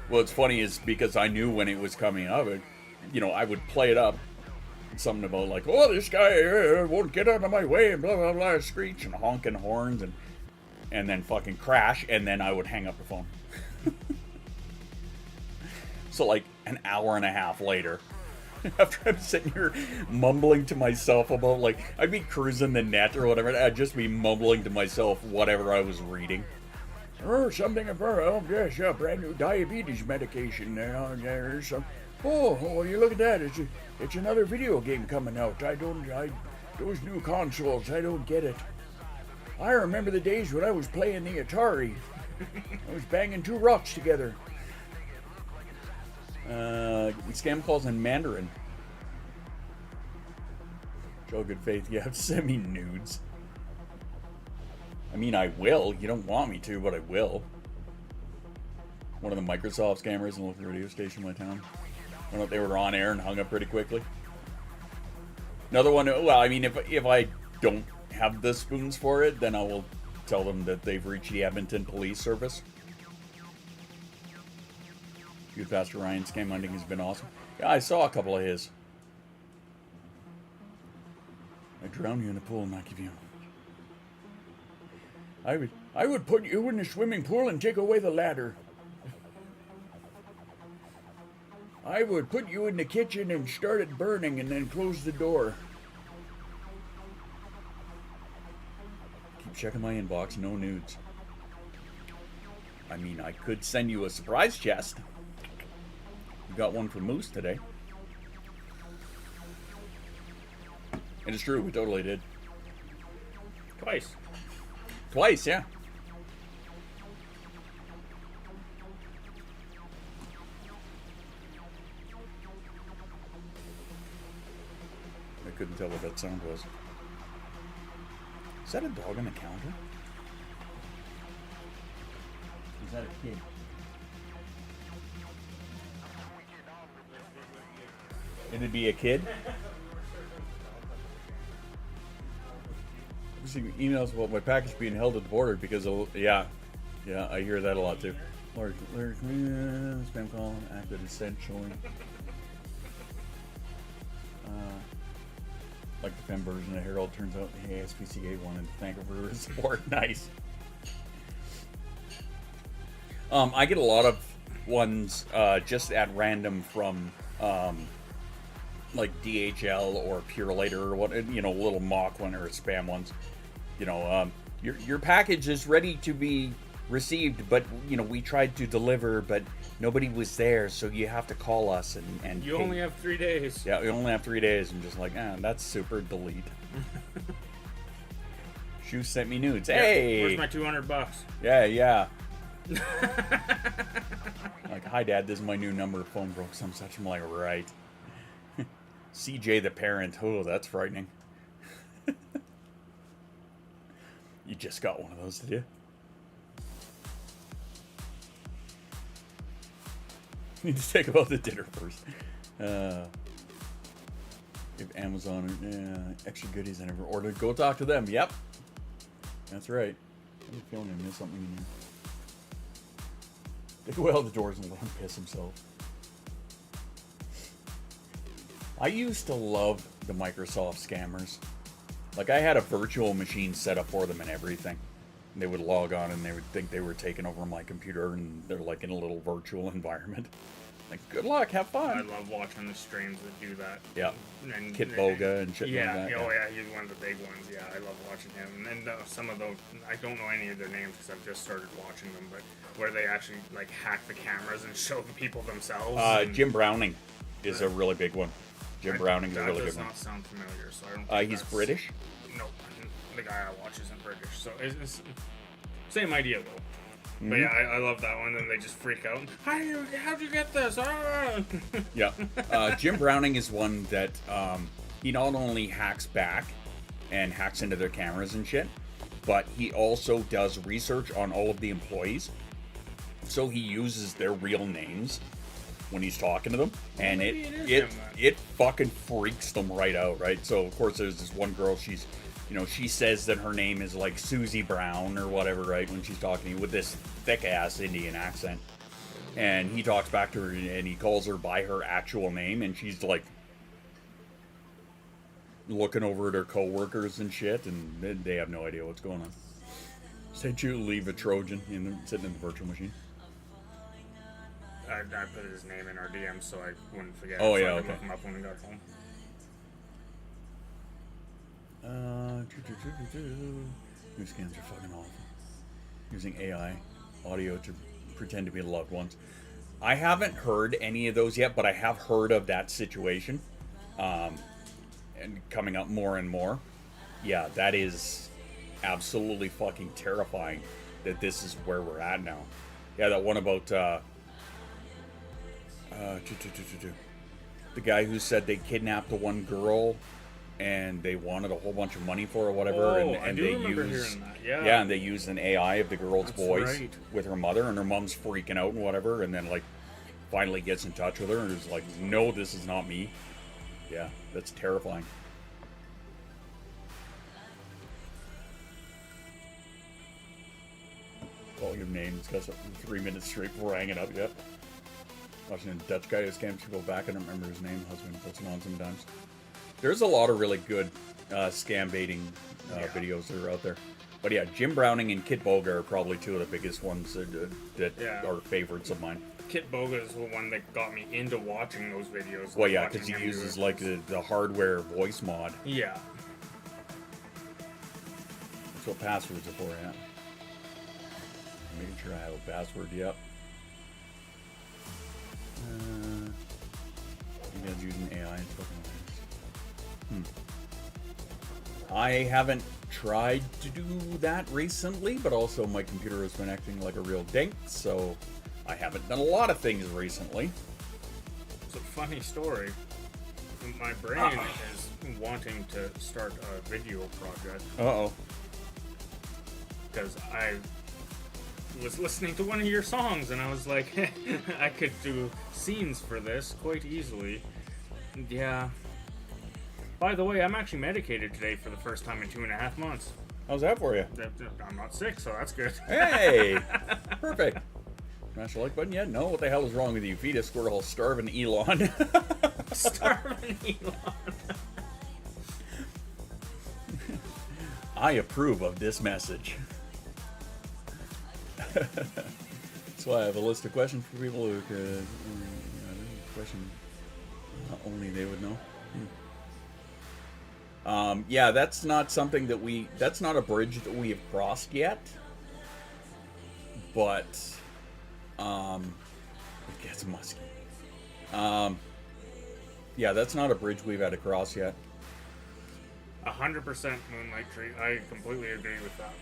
What's funny is because I knew when it was coming up, I would play it up. Something about like, oh, this guy won't get out of my way, and blah, blah, blah, screech and honking horns, and then fucking crash, and then I would hang up the phone. So like an hour and a half later, after I'm sitting here mumbling to myself about, like, I'd be cruising the net or whatever, I'd just be mumbling to myself whatever I was reading. Oh, something about, oh, yes, yeah, brand new diabetes medication. There's some, oh, well, you look at that, it's another video game coming out. Those new consoles, I don't get it. I remember the days when I was playing the Atari. I was banging two rocks together. Scam calls in Mandarin. Show good faith. You have to send me nudes. I mean, I will. You don't want me to, but I will. One of the Microsoft scammers in a local radio station in my town. I don't know if they were on air and hung up pretty quickly. Another one, well, I mean, if I don't have the spoons for it, then I will tell them that they've reached the Edmonton Police Service. Good Pastor Ryan, scam hunting has been awesome. Yeah, I saw a couple of his. I drown you in a pool and not give you. I would put you in the swimming pool and take away the ladder. I would put you in the kitchen and start it burning and then close the door. Keep checking my inbox, no nudes. I mean, I could send you a surprise chest. We got one from Moose today. And it's true, we totally did. Twice, yeah. I couldn't tell what that sound was. Is that a dog on the counter? Is that a kid? It'd be a kid? Receiving emails about my package being held at the border because of, yeah, I hear that a lot too. Spam call, acted essentially. Like the fem version of Herald, turns out the ASPCA wanted to thank her for her support. Nice. I get a lot of ones just at random from like DHL or Pure Later or what, little mock one or spam ones. Your package is ready to be received, but we tried to deliver, but nobody was there, so you have to call us and you only have 3 days. Yeah, we only have 3 days. I'm just like, that's super, delete. Shu sent me nudes. Hey, where's my $200? Yeah. Like, hi Dad, this is my new number. Phone broke some such. I'm like, right. CJ the parent. Oh, that's frightening. You just got one of those, did you? Need to think about the dinner first. If Amazon extra goodies I never ordered, go talk to them. Yep, that's right. I have a feeling I missed something in here. They go out the doors and let him piss himself. I used to love the Microsoft scammers. Like, I had a virtual machine set up for them and everything. They would log on and they would think they were taking over my computer and they're like in a little virtual environment. Like, good luck, have fun. I love watching the streams that do that. Yeah. And Kit Boga and shit yeah, like that. oh yeah, he's one of the big ones. Yeah, I love watching him. And some of those, I don't know any of their names because I've just started watching them, but where they actually like hack the cameras and show the people themselves. Jim Browning is a really big one. Jim Browning is a really big one. That does not sound familiar, so I don't think He's that's- British? No, the guy I watch isn't British, so it's same idea though. But Mm-hmm. yeah, I love that one. And they just freak out. How'd you get this? Ah! Yeah. Jim Browning is one that he not only hacks back and hacks into their cameras and shit, but he also does research on all of the employees. So he uses their real names when he's talking to them, and maybe it is it him, then. it fucking freaks them right out, right? So of course there's this one girl, she's, you know, she says that her name is like Susie Brown or whatever, right? When she's talking to you with this thick ass Indian accent, and he talks back to her and he calls her by her actual name, and she's like looking over at her coworkers and shit, and they have no idea what's going on. Said you leave a Trojan sitting in the virtual machine. I put his name in our DM so I wouldn't forget. Oh, so yeah, I could okay. look him up when we got home. New scans are fucking awful. Using AI audio to pretend to be loved ones. I haven't heard any of those yet, but I have heard of that situation, and coming up more and more. Yeah, that is absolutely fucking terrifying that this is where we're at now. Yeah, that one about the guy who said they kidnapped the one girl and they wanted a whole bunch of money for her or whatever, Oh, and I do they remember used hearing that. Yeah. and they used an AI of the girl's That's voice right. with her mother, and her mom's freaking out and whatever, and then like finally gets in touch with her and is like, no, this is not me. Yeah, that's terrifying. Call your name. It's got 3 minutes straight before hanging up. Yep. Watching a Dutch guy who scams people back. I don't remember his name. Husband puts him on sometimes. There's a lot of really good scam baiting videos that are out there. But yeah, Jim Browning and Kit Boga are probably two of the biggest ones that Yeah. are favorites of mine. Kit Boga is the one that got me into watching those videos. Well, yeah, watching because he him do uses it. like the hardware voice mod. Yeah. That's what passwords are for, yeah. Making sure I have a password, yep. You guys using AI and fucking things. I haven't tried to do that recently, but also my computer has been acting like a real dink, so I haven't done a lot of things recently. It's a funny story. My brain is wanting to start a video project Uh-oh. because I was listening to one of your songs and I was like, I could do scenes for this quite easily. Yeah. By the way, I'm actually medicated today for the first time in 2.5 months. How's that for you? I'm not sick, so that's good. Hey! Perfect. Smash the like button yet? No? What the hell is wrong with you? Feed a squirrel starving Elon. Starving Elon. I approve of this message. That's why I have a list of questions for people who could question only they would know. Yeah, that's not something that that's not a bridge that we have crossed yet. But it gets musky. Yeah, that's not a bridge we've had to cross yet. 100% Moonlight Tree. I completely agree with that.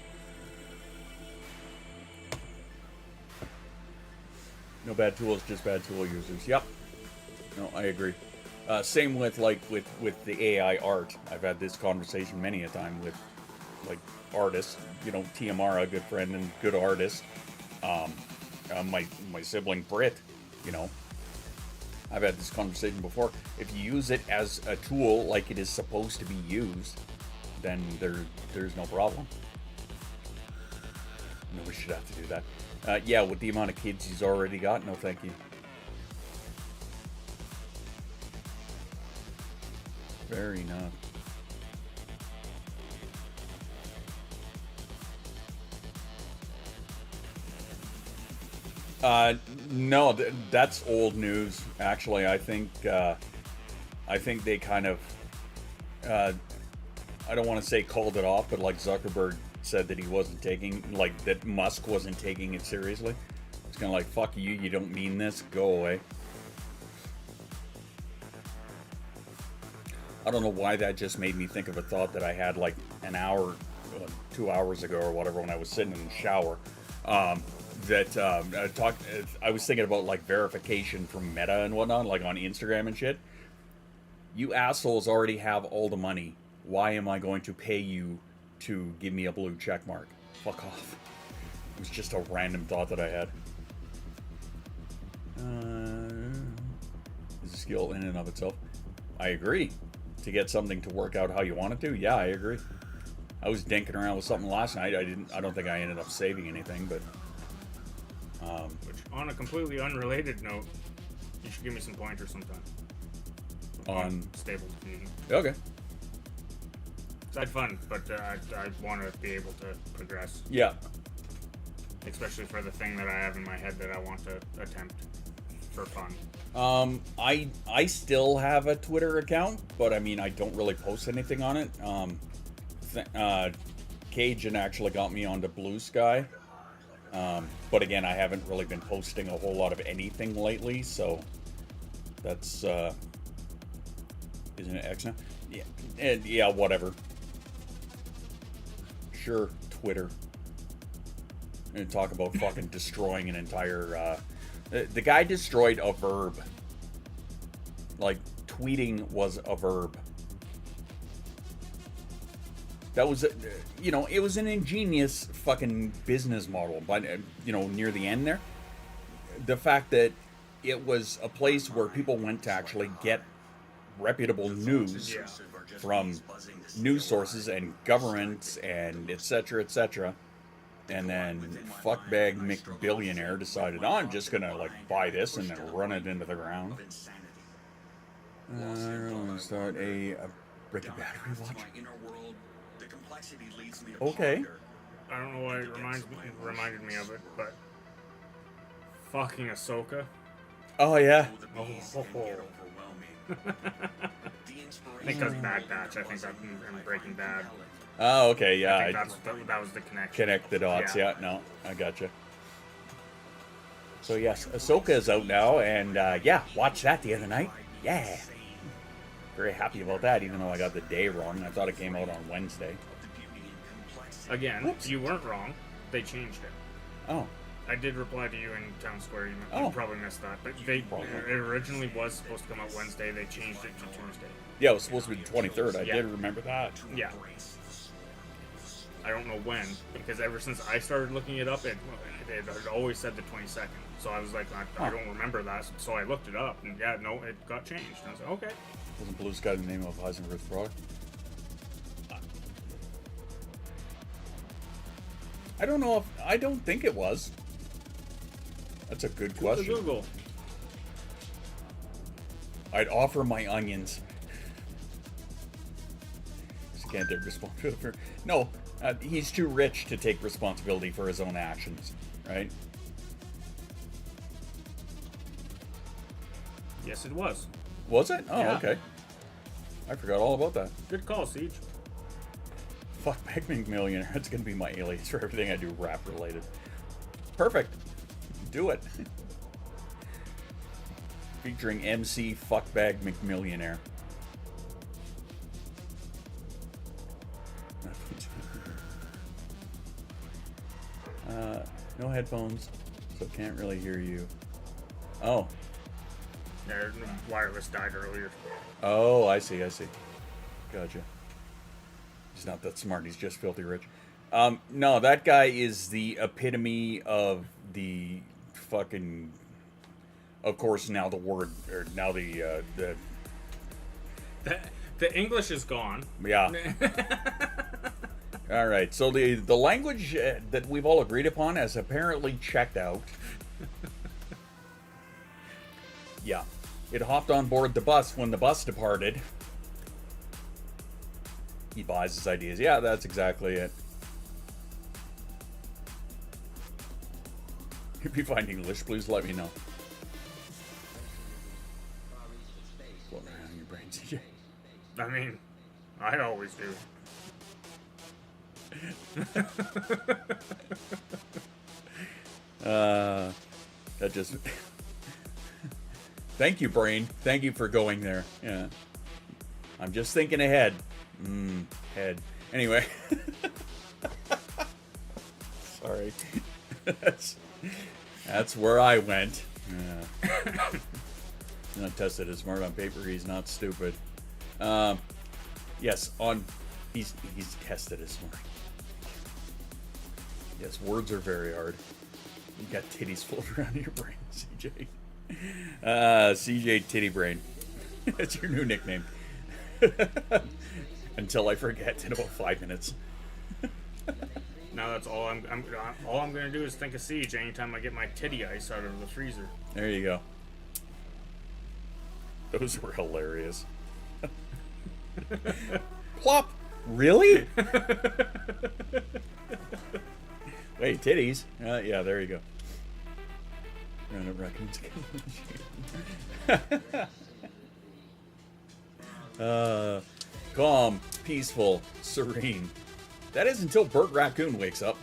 No bad tools, just bad tool users. Yep. No, I agree. Same with with the AI art. I've had this conversation many a time with like artists. You know, TMR, a good friend and good artist. My sibling Britt. You know, I've had this conversation before. If you use it as a tool like it is supposed to be used, then there's no problem. No, we should have to do that. Yeah, with the amount of kids he's already got, no thank you. Fair enough. No, that's old news. Actually, I think they kind of, I don't want to say called it off, but like Zuckerberg said that he wasn't taking, like that Musk wasn't taking it seriously. It's kind of like, fuck you, you don't mean this, go away. I don't know why that just made me think of a thought that I had like an hour, 2 hours ago or whatever when I was sitting in the shower. I was thinking about like verification from Meta and whatnot, like on Instagram and shit. You assholes already have all the money. Why am I going to pay you to give me a blue check mark? Fuck off. It was just a random thought that I had. Is a skill in and of itself. I agree. To get something to work out how you want it to, yeah, I agree. I was dinking around with something last night. I don't think I ended up saving anything, but Which, on a completely unrelated note, you should give me some pointers sometime. on Stable diffusion. okay, I had fun, but I want to be able to progress, yeah, especially for the thing that I have in my head that I want to attempt for fun. I still have a Twitter account, but I mean I don't really post anything on it. Cajun actually got me onto Blue Sky, but again I haven't really been posting a whole lot of anything lately, so that's isn't it X now? Yeah, and yeah, whatever. Sure, Twitter. And talk about fucking destroying an entire. The guy destroyed a verb. Like, tweeting was a verb. That was, it was an ingenious fucking business model. But, near the end there, the fact that it was a place where people went to actually get reputable news from news sources and governments and etc. etc. And then fuckbag McBillionaire decided, I'm just gonna like buy this and then run it into the ground. I'm gonna start a brick battery watch. Okay. I don't know why it reminded me of it, but fucking Ahsoka. Oh yeah. Oh. I think that's Bad Batch. I think that's in Breaking Bad. Oh, okay, yeah. I think that was the connection. Connect the dots, yeah. No, I gotcha. So yes, Ahsoka is out now, and watched that the other night. Yeah. Very happy about that, even though I got the day wrong. I thought it came out on Wednesday. Again, Whoops. You weren't wrong. They changed it. Oh. I did reply to you in Town Square. You probably missed that. But it originally was supposed to come out Wednesday. They changed it to Tuesday. Yeah, it was supposed to be the 23rd. I did remember that. Yeah. I don't know when, because ever since I started looking it up, it had always said the 22nd. So I was like, I don't remember that. So I looked it up, and it got changed. And I was like, okay. Wasn't Blue Sky the name of Heisenberg's product? I don't know I don't think it was. That's a good question. Google. I'd offer my onions. Just can't take responsibility for. No, he's too rich to take responsibility for his own actions, right? Yes, it was. Was it? Oh, Yeah. okay. I forgot all about that. Good call, Siege. Fuck Meg Millionaire. That's gonna be my alias for everything I do rap related. Perfect. Do it. Featuring MC Fuckbag McMillionaire. No headphones, so can't really hear you. Oh. Their wireless died earlier. Oh, I see. Gotcha. He's not that smart, he's just filthy rich. No, that guy is the epitome of the fucking... Of course, now the word, or now the English is gone. yeah. All right, so the language that we've all agreed upon has apparently checked out. Yeah. It hopped on board the bus when the bus departed. He buys his ideas. Yeah, that's exactly it. If you find English, please let me know. Floating around in your brain, CJ. I mean, I always do. That just... Thank you, brain. Thank you for going there. Yeah. I'm just thinking ahead. Head. Anyway. Sorry. That's where I went. Yeah. Not tested as smart on paper. He's not stupid. Yes, he's tested as smart. Yes, words are very hard. You got titties floating around in your brain, CJ. CJ Titty Brain. That's your new nickname. Until I forget in about 5 minutes. Now that's all I'm gonna do is think of Siege anytime I get my titty ice out of the freezer. There you go. Those were hilarious. Plop! Really? Wait, titties? Yeah, there you go. Calm, peaceful, serene. That is until Bert Raccoon wakes up.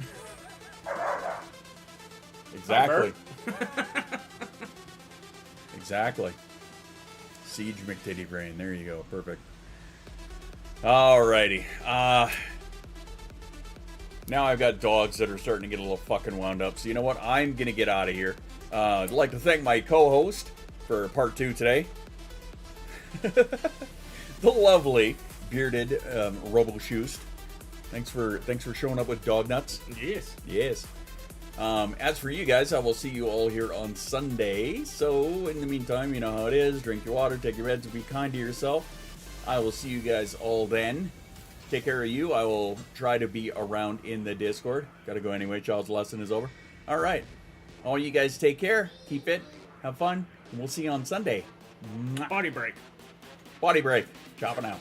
Exactly. Exactly. Siege McTitty Brain. There you go. Perfect. Alrighty. Now I've got dogs that are starting to get a little fucking wound up. So you know what? I'm going to get out of here. I'd like to thank my co-host for part 2 today. The lovely bearded Robo-Shoost. Thanks for showing up with dog nuts. Yes. Yes. As for you guys, I will see you all here on Sunday. So in the meantime, you know how it is. Drink your water, take your meds, and be kind to yourself. I will see you guys all then. Take care of you. I will try to be around in the Discord. Gotta go anyway. Child's lesson is over. All right. All you guys take care. Keep fit. Have fun. And we'll see you on Sunday. Body break. Body break. Chopping out.